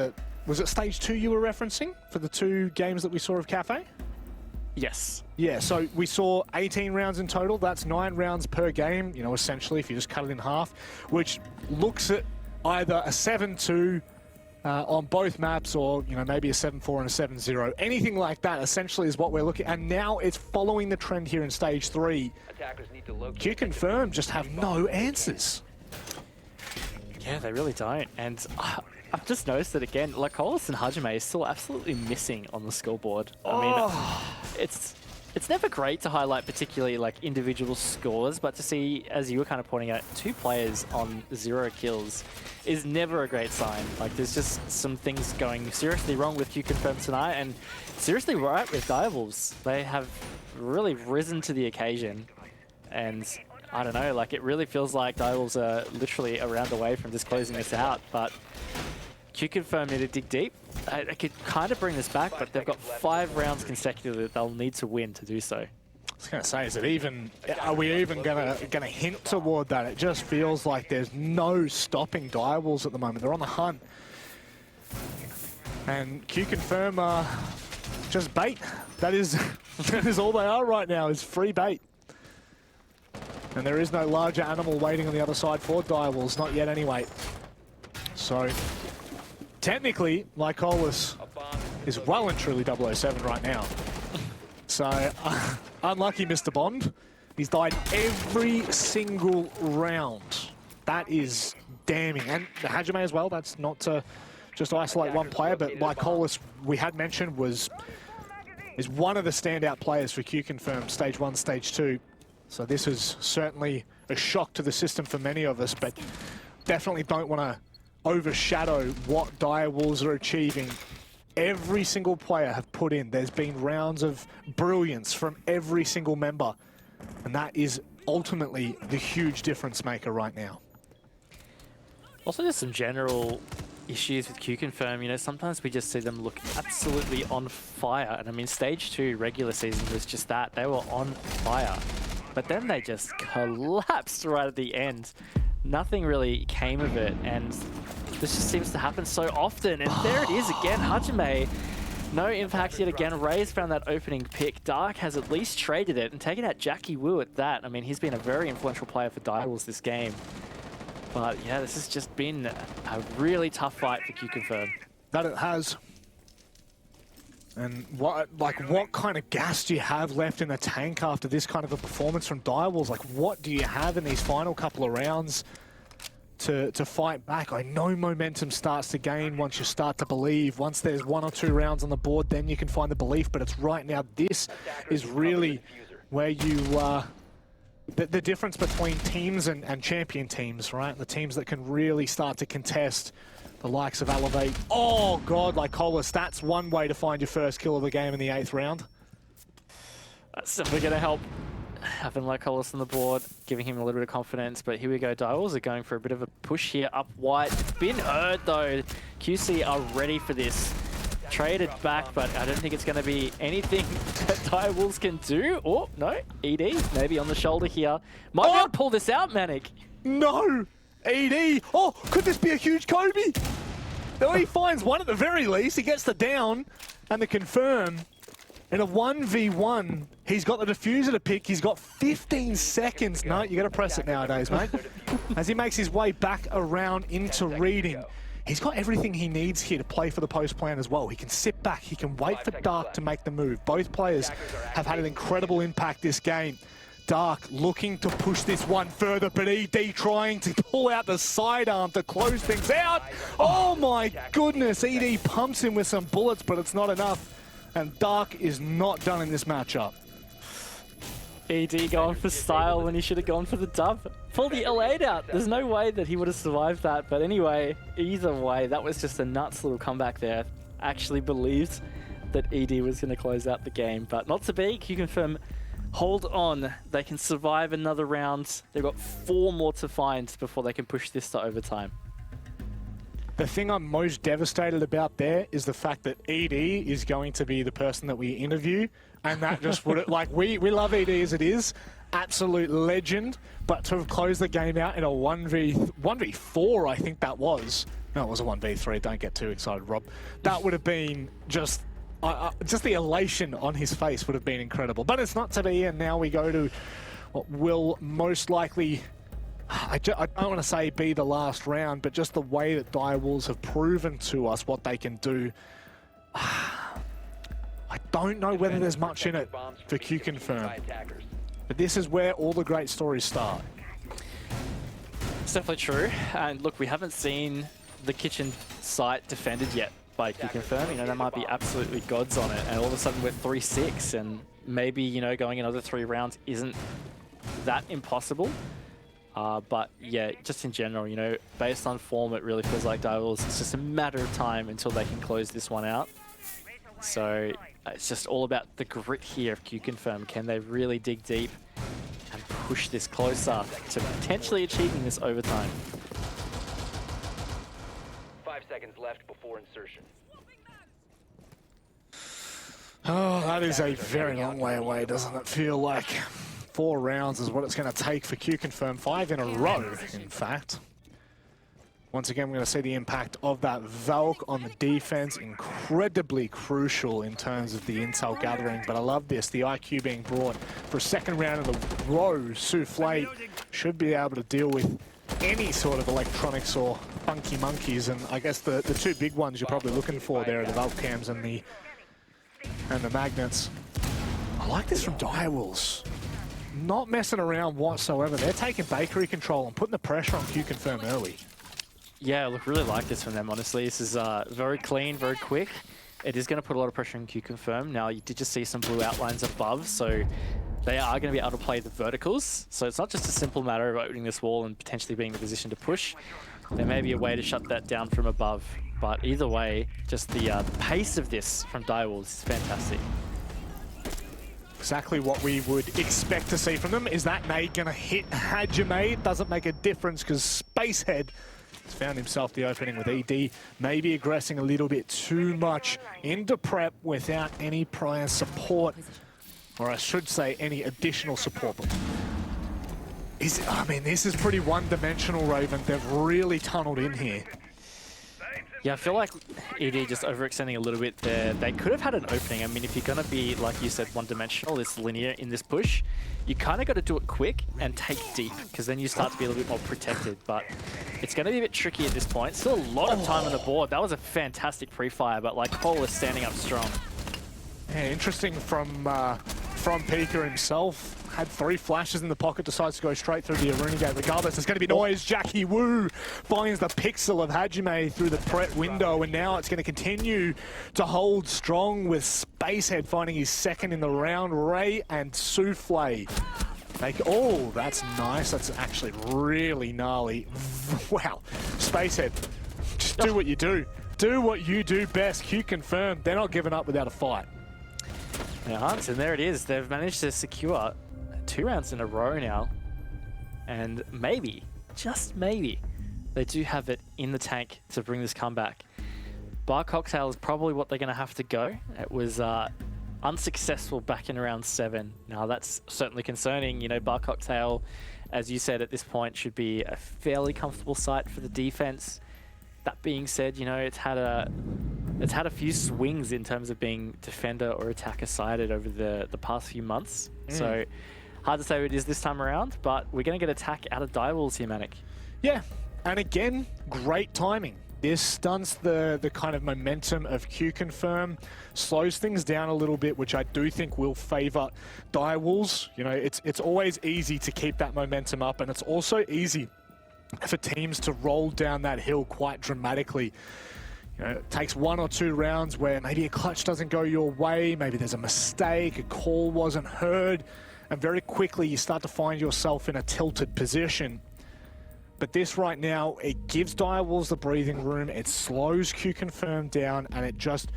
was it stage 2 you were referencing for the 2 games that we saw of Cafe? Yes. Yeah, so we saw 18 rounds in total. That's 9 rounds per game, you know, essentially, if you just cut it in half, which looks at either a 7-2 on both maps, or you know, maybe a 7-4 and a 7-0. Anything like that essentially is what we're looking at. And now it's following the trend here in stage 3. QConfirm just have no answers. Yeah, they really don't. And I've just noticed that again, Lycolis and Hajime is still absolutely missing on the scoreboard. I mean, it's never great to highlight particularly like individual scores, but to see, as you were kind of pointing out, 2 players on 0 kills is never a great sign. Like, there's just some things going seriously wrong with QConfirm tonight, and seriously right with Direwolves. They have really risen to the occasion, and I don't know, like, it really feels like Direwolves are literally a round away from just closing this out, but QConfirm need to dig deep. I could kind of bring this back, but they've got 5 rounds consecutively that they'll need to win to do so. I was going to say, are we even going to hint toward that? It just feels like there's no stopping Direwolves at the moment. They're on the hunt. And QConfirm are just bait. That is all they are right now, is free bait. And there is no larger animal waiting on the other side for Direwolves, not yet anyway. So technically, Lycolis is well and truly 007 right now. So, unlucky Mr. Bond. He's died every single round. That is damning. And Hajime as well, that's not to just isolate one player, but Lycolis, we had mentioned, is one of the standout players for QConfirm, stage 1, stage 2. So this is certainly a shock to the system for many of us, but definitely don't want to overshadow what Direwolves are achieving. Every single player have put in. There's been rounds of brilliance from every single member. And that is ultimately the huge difference maker right now. Also, just some general issues with QConfirm. You know, sometimes we just see them look absolutely on fire. And I mean, stage 2 regular season was just that. They were on fire. But then they just collapsed right at the end. Nothing really came of it, and this just seems to happen so often. And there it is again, Hajime. No impact yet again. Ray's found that opening pick. Dark has at least traded it and taken out Jackie Wu at that. I mean, he's been a very influential player for Direwolves this game. But yeah, this has just been a really tough fight for QConfirm. That it has. And what kind of gas do you have left in the tank after this kind of a performance from Direwolves? Like, what do you have in these final couple of rounds to fight back? I know momentum starts to gain once you start to believe. Once there's 1 or 2 rounds on the board, then you can find the belief. But it's right now, this is really where you... the difference between teams and champion teams, right? The teams that can really start to contest the likes of Elevate. Oh, God, Lycolis, that's one way to find your first kill of the game in the 8th round. That's definitely going to help having Lycolis on the board, giving him a little bit of confidence. But here we go, Direwolves are going for a bit of a push here up wide. It's been heard, though. QC are ready for this. traded back, but I don't think it's going to be anything that Direwolves can do. Oh, no. ED, maybe on the shoulder here. Might be able to pull this out, Manic. No! ED! Oh, could this be a huge Kobe? No, he finds one at the very least. He gets the down and the confirm. In a 1v1, he's got the diffuser to pick. He's got 15 seconds. No, you got to press it nowadays, mate. As he makes his way back around into reading, he's got everything he needs here to play for the post plan as well. He can sit back. He can wait for Dark to make the move. Both players have had an incredible impact this game. Dark looking to push this one further, but ED trying to pull out the sidearm to close things out. Oh my goodness, ED pumps him with some bullets, but it's not enough. And Dark is not done in this matchup. ED going for style when he should have gone for the dub. Pull the L8 out. There's no way that he would have survived that. But anyway, either way, that was just a nuts little comeback there. Actually believed that ED was going to close out the game, but not to be. QConfirm hold on. They can survive another round. They've got 4 more to find before they can push this to overtime. The thing I'm most devastated about there is the fact that ED is going to be the person that we interview, and that just would, like, we love ED as it is, absolute legend, but to have closed the game out in a 1v4, I think that was. No, it was a 1v3, don't get too excited, Rob. That would have been just the elation on his face would have been incredible. But it's not to be, and now we go to what will most likely, I don't want to say be the last round, but just the way that Direwolves have proven to us what they can do. I don't know whether there's much in it for QConfirm, but this is where all the great stories start. It's definitely true. And look, we haven't seen the kitchen site defended yet by QConfirm. You know, they might be absolutely gods on it, and all of a sudden we're 3-6, and maybe, you know, going another 3 rounds isn't that impossible. But yeah, just in general, you know, based on form, it really feels like Direwolves, it's just a matter of time until they can close this one out. So it's just all about the grit here of QConfirm. Can they really dig deep and push this closer to potentially achieving this overtime? 5 seconds left before insertion. Oh, that is a very long way away, doesn't it feel like? 4 rounds is what it's going to take for QConfirm. 5 in a row, in fact. Once again, we're going to see the impact of that Valk on the defense. Incredibly crucial in terms of the intel gathering. But I love this, the IQ being brought for a 2nd round in a row. Souffle should be able to deal with any sort of electronics or funky monkeys. And I guess the 2 big ones you're probably looking for there are the Valk cams and the magnets. I like this from Direwolves. Not messing around whatsoever. They're taking bakery control and putting the pressure on QConfirm early. Yeah, look, really like this from them, honestly. This is very clean, very quick. It is going to put a lot of pressure on QConfirm. Now, you did just see some blue outlines above, so they are going to be able to play the verticals. So it's not just a simple matter of opening this wall and potentially being in a position to push. There may be a way to shut that down from above. But either way, just the pace of this from Direwolves is fantastic. Exactly what we would expect to see from them. Is that nade going to hit Hajime? It doesn't make a difference because Spacehead has found himself the opening with ED, maybe aggressing a little bit too much into prep without any prior support, or I should say any additional support. I mean, this is pretty one-dimensional, Raven. They've really tunneled in here. Yeah, I feel like ED just overextending a little bit there. They could have had an opening. I mean, if you're going to be, like you said, one-dimensional, this linear in this push, you kind of got to do it quick and take deep, because then you start to be a little bit more protected. But it's going to be a bit tricky at this point. Still a lot of time on the board. That was a fantastic pre-fire, but like Cole is standing up strong. Yeah, interesting from Pika himself. Had 3 flashes in the pocket, decides to go straight through the Aruna gate. Regardless, there's going to be noise. Jackie Wu finds the pixel of Hajime through the Pret window, and now it's going to continue to hold strong with Spacehead finding his 2nd in the round. Ray and Souffle. Oh, that's nice. That's actually really gnarly. Wow. Spacehead, just do what you do. Do what you do best. QConfirm, they're not giving up without a fight. Yeah, and there it is. They've managed to secure 2 rounds in a row now. And maybe, just maybe, they do have it in the tank to bring this comeback. Bar Cocktail is probably what they're going to have to go. It was unsuccessful back in round 7. Now, that's certainly concerning. You know, Bar Cocktail, as you said, at this point, should be a fairly comfortable site for the defense. That being said, you know, it's had a few swings in terms of being defender or attacker sided over the past few months. So hard to say what it is this time around, but we're going to get attack out of Direwolves here, Manic. Yeah, and again, great timing. This stunts the kind of momentum of QConfirm, slows things down a little bit, which I do think will favour Direwolves. You know, it's always easy to keep that momentum up, and it's also easy for teams to roll down that hill quite dramatically. You know, it takes 1 or 2 rounds where maybe a clutch doesn't go your way, maybe there's a mistake, a call wasn't heard, and very quickly you start to find yourself in a tilted position. But this right now, it gives Direwolves the breathing room, it slows QConfirm down, and it just,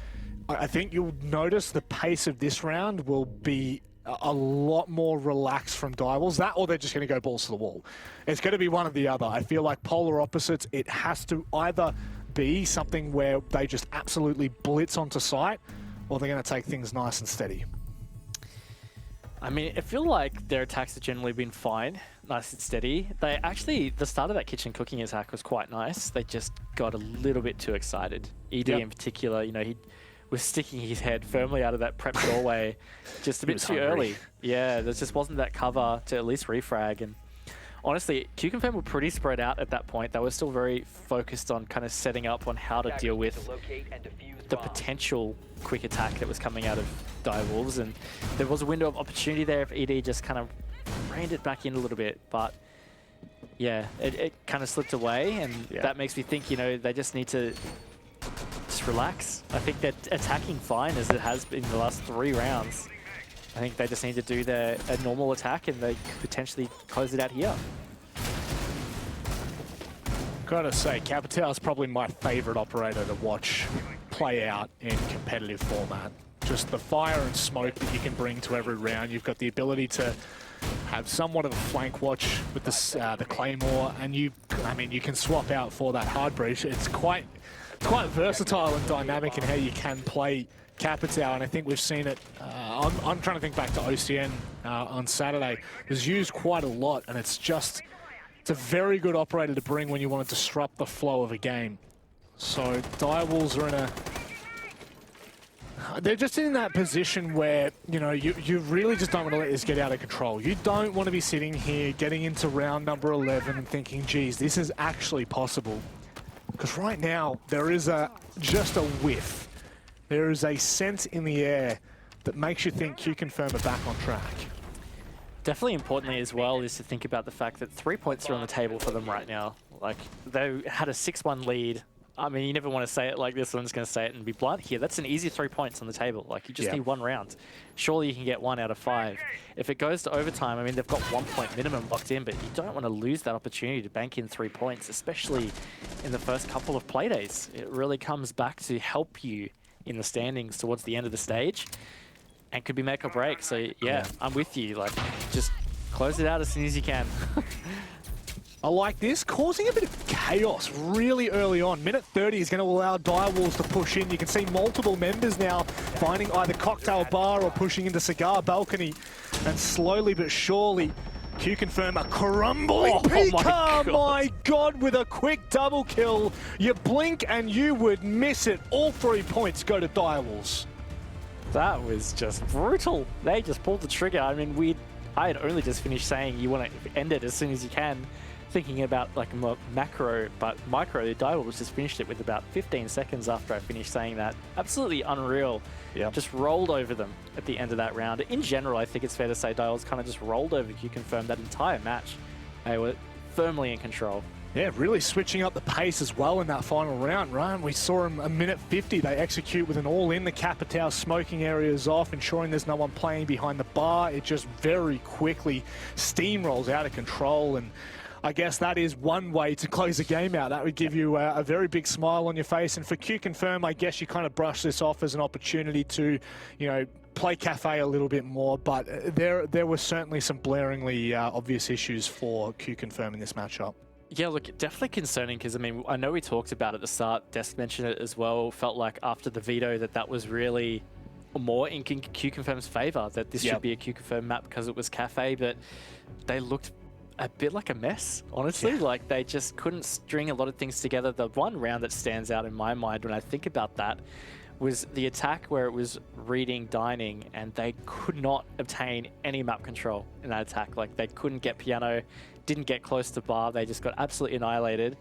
I think you'll notice the pace of this round will be a lot more relaxed from Direwolves. That, or they're just going to go balls to the wall. It's going to be one or the other. I feel like polar opposites, it has to either be something where they just absolutely blitz onto site, or they're going to take things nice and steady. I mean, I feel like their attacks have generally been fine, nice and steady. They actually, the start of that kitchen cooking attack was quite nice. They just got a little bit too excited. ED in particular, you know, he was sticking his head firmly out of that prep doorway just a bit too early. Yeah, there just wasn't that cover to at least refrag. And honestly, QConfirm were pretty spread out at that point. They were still very focused on kind of setting up on how to deal with the potential quick attack that was coming out of Direwolves, and there was a window of opportunity there if ED just kind of reined it back in a little bit, but yeah, it kind of slipped away, and that makes me think, you know, they just need to just relax. I think they're attacking fine as it has been the last 3 rounds. I think they just need to do a normal attack, and they could potentially close it out here. Gotta say, Capital is probably my favorite operator to watch play out in competitive format. Just the fire and smoke that you can bring to every round. You've got the ability to have somewhat of a flank watch with the Claymore, and you can swap out for that hard breach. It's quite versatile and dynamic in how you can play Capital, and I think we've seen it. I'm trying to think back to OCN on Saturday. It was used quite a lot, and it's a very good operator to bring when you want to disrupt the flow of a game. So Direwolves are they're just in that position where, you know, you really just don't want to let this get out of control. You don't want to be sitting here getting into round number 11 and thinking, geez, this is actually possible. Because right now, there is just a whiff. There is a sense in the air that makes you think QConfirm are back on track. Definitely importantly as well is to think about the fact that 3 points are on the table for them right now. Like, they had a 6-1 lead. I mean, you never want to say it like this, I'm just going to say it and be blunt here. That's an easy 3 points on the table. Like, you just need 1 round. Surely you can get 1 out of 5. If it goes to overtime, I mean, they've got 1 point minimum locked in, but you don't want to lose that opportunity to bank in 3 points, especially in the first couple of playdays. It really comes back to help you in the standings towards the end of the stage, and could be make or break. So yeah, I'm with you. Like, just close it out as soon as you can. I like this, causing a bit of chaos really early on. Minute 30 is going to allow Direwolves to push in. You can see multiple members now finding either Cocktail Bar or pushing into Cigar Balcony. And slowly but surely, QConfirm are crumbling. PK, my God, with a quick double kill. You blink and you would miss it. All 3 points go to Direwolves. That was just brutal. They just pulled the trigger. I mean, I had only just finished saying you want to end it as soon as you can, thinking about like macro, but micro, the Direwolves just finished it with about 15 seconds after I finished saying that. Absolutely unreal. Yeah. Just rolled over them at the end of that round. In general, I think it's fair to say Direwolves kind of just rolled over QConfirm that entire match. They were firmly in control. Yeah, really switching up the pace as well in that final round, right? We saw them a minute 50. They execute with an all-in. The Capital smoking areas off, ensuring there's no one playing behind the bar. It just very quickly steamrolls out of control, and I guess that is one way to close a game out. That would give you a very big smile on your face. And for QConfirm, I guess you kind of brush this off as an opportunity to, you know, play Cafe a little bit more. But there were certainly some blaringly obvious issues for QConfirm in this matchup. Yeah, look, definitely concerning because, I mean, I know we talked about it at the start, Desk mentioned it as well, felt like after the veto that was really more in QConfirm's favour, that this should be a QConfirm map because it was Cafe, but they looked a bit like a mess, honestly. Like, they just couldn't string a lot of things together. The one round that stands out in my mind when I think about that was the attack where it was reading dining and they could not obtain any map control in that attack. Like, they couldn't get piano, didn't get close to bar, they just got absolutely annihilated,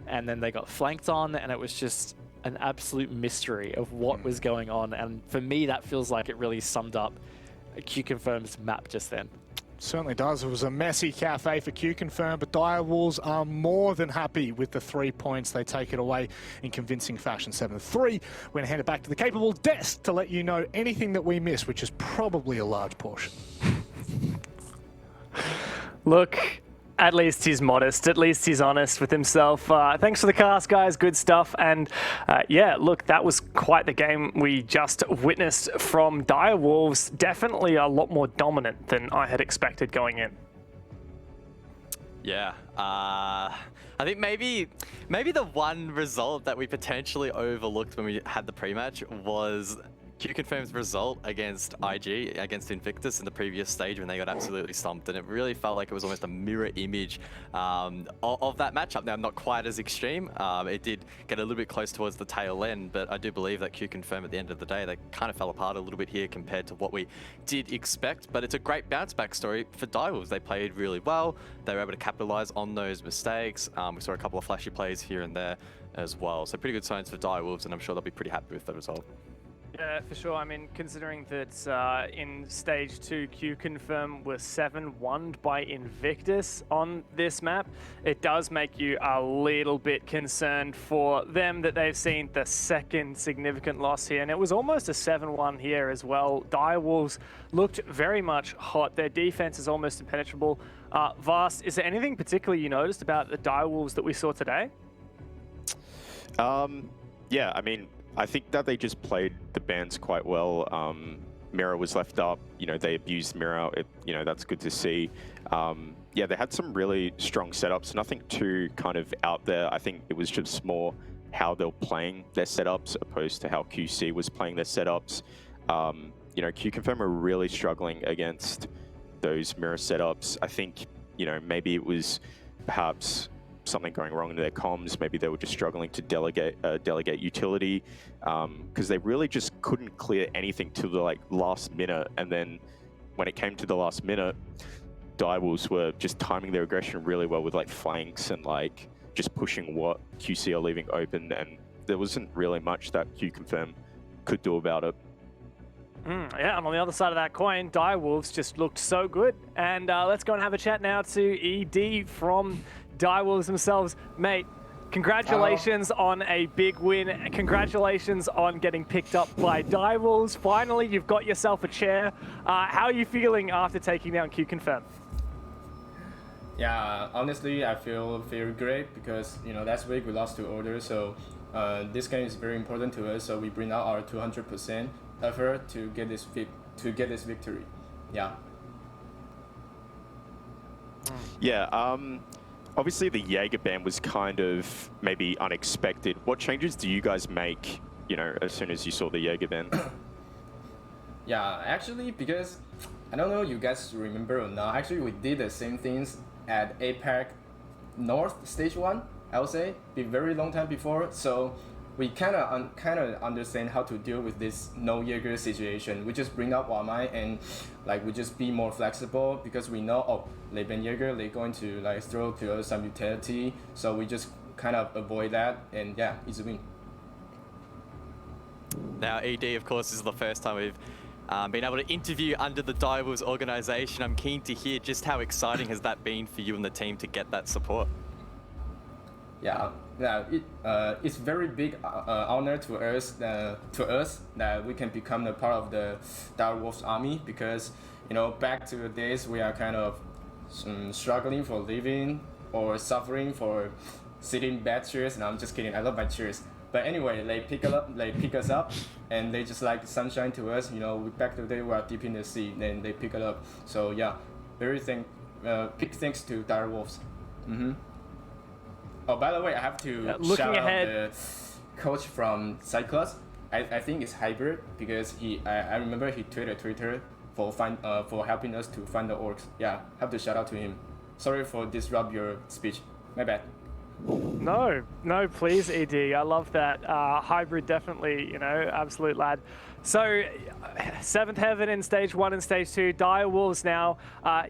and then they got flanked on, and it was just an absolute mystery of what was going on. And for me, that feels like it really summed up QConfirm's map just then. Certainly does. It was a messy cafe for QConfirm, but Direwolves are more than happy with the 3 points. They take it away in convincing fashion, 7-3. We're going to hand it back to the capable Desk to let you know anything that we missed, which is probably a large portion. Look, at least he's modest. At least he's honest with himself. Thanks for the cast, guys. Good stuff. And yeah, look, that was quite the game we just witnessed from Direwolves. Definitely a lot more dominant than I had expected going in. Yeah, I think maybe the one result that we potentially overlooked when we had the pre-match was QConfirm's result against IG, against Invictus in the previous stage when they got absolutely stomped, and it really felt like it was almost a mirror image of that matchup. Now, not quite as extreme. It did get a little bit close towards the tail end, but I do believe that QConfirm at the end of the day, they kind of fell apart a little bit here compared to what we did expect, but it's a great bounce back story for Direwolves. They played really well. They were able to capitalize on those mistakes. We saw a couple of flashy plays here and there as well. So pretty good signs for Direwolves, and I'm sure they'll be pretty happy with the result. Yeah, for sure. I mean, considering that in Stage 2, QConfirm was 7-1'd by Invictus on this map, it does make you a little bit concerned for them that they've seen the second significant loss here. And it was almost a 7-1 here as well. Direwolves looked very much hot. Their defense is almost impenetrable. Vast, is there anything particularly you noticed about the Direwolves that we saw today? Yeah, I mean, I think that they just played the bans quite well. Mirror was left up. You know, they abused Mirror. You know, that's good to see. Yeah, they had some really strong setups. Nothing too kind of out there. I think it was just more how they were playing their setups opposed to how QC was playing their setups. You know, QConfirm are really struggling against those Mirror setups. I think, you know, maybe it was perhaps something going wrong in their comms. Maybe they were just struggling to delegate utility because they really just couldn't clear anything till the last minute. And then when it came to the last minute, Direwolves were just timing their aggression really well with flanks and just pushing what QC are leaving open. And there wasn't really much that QConfirm could do about it. Yeah, and on the other side of that coin, Direwolves just looked so good. And let's go and have a chat now to ED from Direwolves themselves. Mate, congratulations on a big win. Congratulations on getting picked up by Direwolves. Finally, you've got yourself a chair. How are you feeling after taking down QConfirm? Yeah, honestly, I feel very great because, you know, last week we lost to Order, so this game is very important to us. So we bring out our 200% effort to get this victory. Yeah. Yeah. Obviously, the Jaeger ban was kind of maybe unexpected. What changes do you guys make, you know, as soon as you saw the Jaeger ban? Yeah, actually, because I don't know you guys remember or not. Actually, we did the same things at APAC North Stage 1, I would say, a very long time before. So we kind of understand how to deal with this no Jaeger situation. We just bring up Wamai and we just be more flexible because we know, oh, they ban Jaeger, they're going to throw to us some utility. So we just kind of avoid that, and yeah, easy win. Now, ED, of course, this is the first time we've been able to interview under the Direwolves organization. I'm keen to hear just how exciting has that been for you and the team to get that support? Yeah, it's very big honor to us that we can become a part of the Direwolves army because, you know, back to the days we are kind of struggling for living or suffering for sitting bad chairs. And I'm just kidding, I love my chairs. But anyway, they pick us up, and they just like sunshine to us. You know, back to the day we are deep in the sea, then they pick it up. So yeah, big thanks to Direwolves. Oh, by the way, I have to looking shout ahead. out the coach from Cyclops. I think it's Hybrid because I remember he tweeted Twitter for helping us to find the orcs. Yeah, have to shout out to him. Sorry for disrupt your speech. My bad. No, please, ED. I love that. Hybrid, definitely, you know, absolute lad. So, Seventh Heaven in Stage 1 and Stage 2, Dire Wolves now.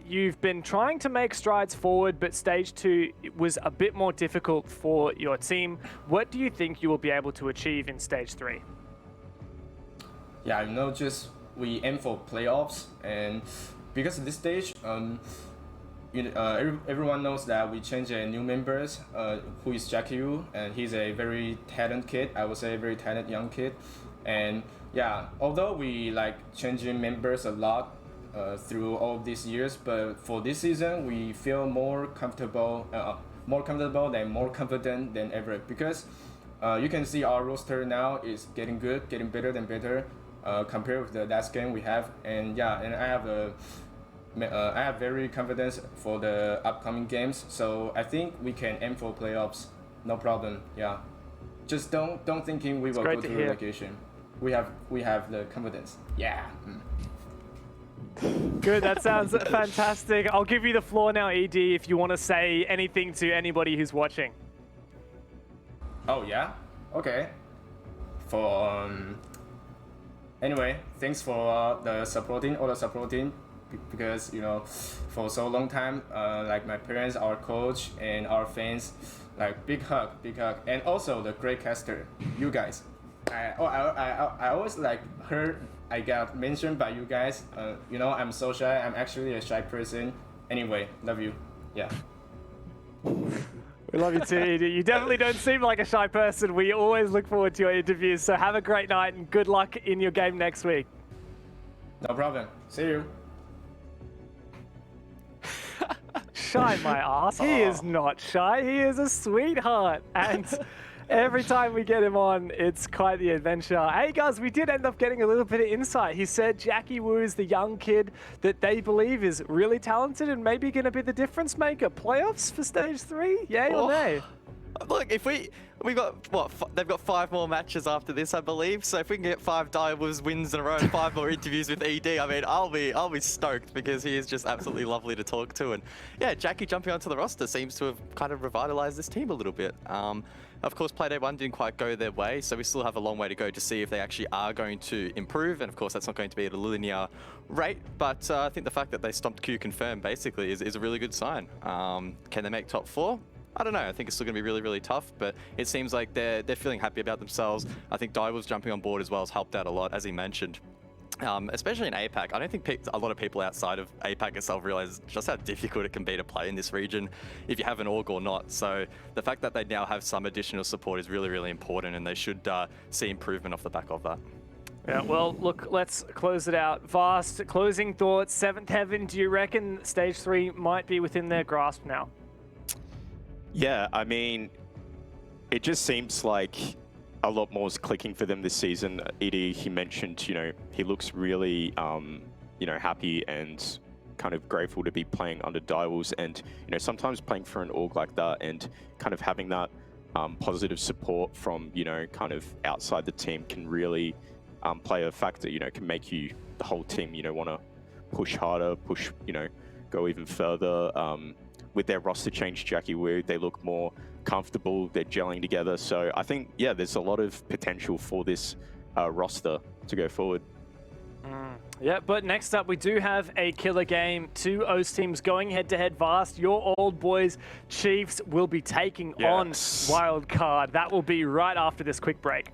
You've been trying to make strides forward, but Stage 2 was a bit more difficult for your team. What do you think you will be able to achieve in Stage 3? Yeah, you know, just we aim for playoffs, and because of this stage, everyone knows that we changed new members, who is Jackie Wu, and he's a very talented kid. I would say a very talented young kid. And yeah, although we like changing members a lot through all these years, but for this season we feel more comfortable than more confident than ever, because you can see our roster now is getting good, getting better than better compared with the last game we have. And yeah, and I have very confidence for the upcoming games, so I think we can aim for playoffs, no problem. Yeah, just don't thinking we will go to relegation. We have the confidence. Yeah. Good, that sounds fantastic. I'll give you the floor now, ED, if you want to say anything to anybody who's watching. Oh yeah, okay. For anyway, thanks for all the supporting, because you know, for so long time, like my parents, our coach, and our fans, like big hug, and also the great caster, you guys. I always like heard I got mentioned by you guys. You know, I'm so shy. I'm actually a shy person. Anyway, love you. Yeah. We love you too, ED. You definitely don't seem like a shy person. We always look forward to your interviews. So have a great night and good luck in your game next week. No problem. See you. Shy my ass. He is not shy. He is a sweetheart. And every time we get him on, it's quite the adventure. Hey guys, we did end up getting a little bit of insight. He said Jackie Wu is the young kid that they believe is really talented and maybe going to be the difference maker. Playoffs for Stage 3? Yay or nay? Look, if we've got what they've got 5 more matches after this, I believe. So if we can get 5 Dire Wolves wins in a row and 5 more interviews with ED, I mean, I'll be stoked, because he is just absolutely lovely to talk to. And yeah, Jackie jumping onto the roster seems to have kind of revitalized this team a little bit. Of course, Playday 1 didn't quite go their way, so we still have a long way to go to see if they actually are going to improve. And of course, that's not going to be at a linear rate. But I think the fact that they stomped QConfirm basically is a really good sign. Can they make top 4? I don't know. I think it's still going to be really, really tough, but it seems like they're feeling happy about themselves. I think Dire was jumping on board as well has helped out a lot, as he mentioned. Especially in APAC. I don't think a lot of people outside of APAC itself realize just how difficult it can be to play in this region if you have an org or not. So the fact that they now have some additional support is really, really important, and they should see improvement off the back of that. Yeah, well, look, let's close it out. Vast, closing thoughts. Seventh Heaven, do you reckon Stage 3 might be within their grasp now? Yeah, I mean, it just seems like a lot more is clicking for them this season. Edie, he mentioned, you know, he looks really, you know, happy and kind of grateful to be playing under Dire Wolves, and, you know, sometimes playing for an org like that and kind of having that positive support from, you know, kind of outside the team can really play a factor, you know, can make you, the whole team, you know, want to push harder, push, you know, go even further. With their roster change, Jackie Wu, they look more comfortable, they're gelling together. So I think, yeah, there's a lot of potential for this roster to go forward. Yeah, but next up we do have a killer game. 2 OS teams going head-to-head. Vast, your old boys, Chiefs, will be taking on Wildcard. That will be right after this quick break.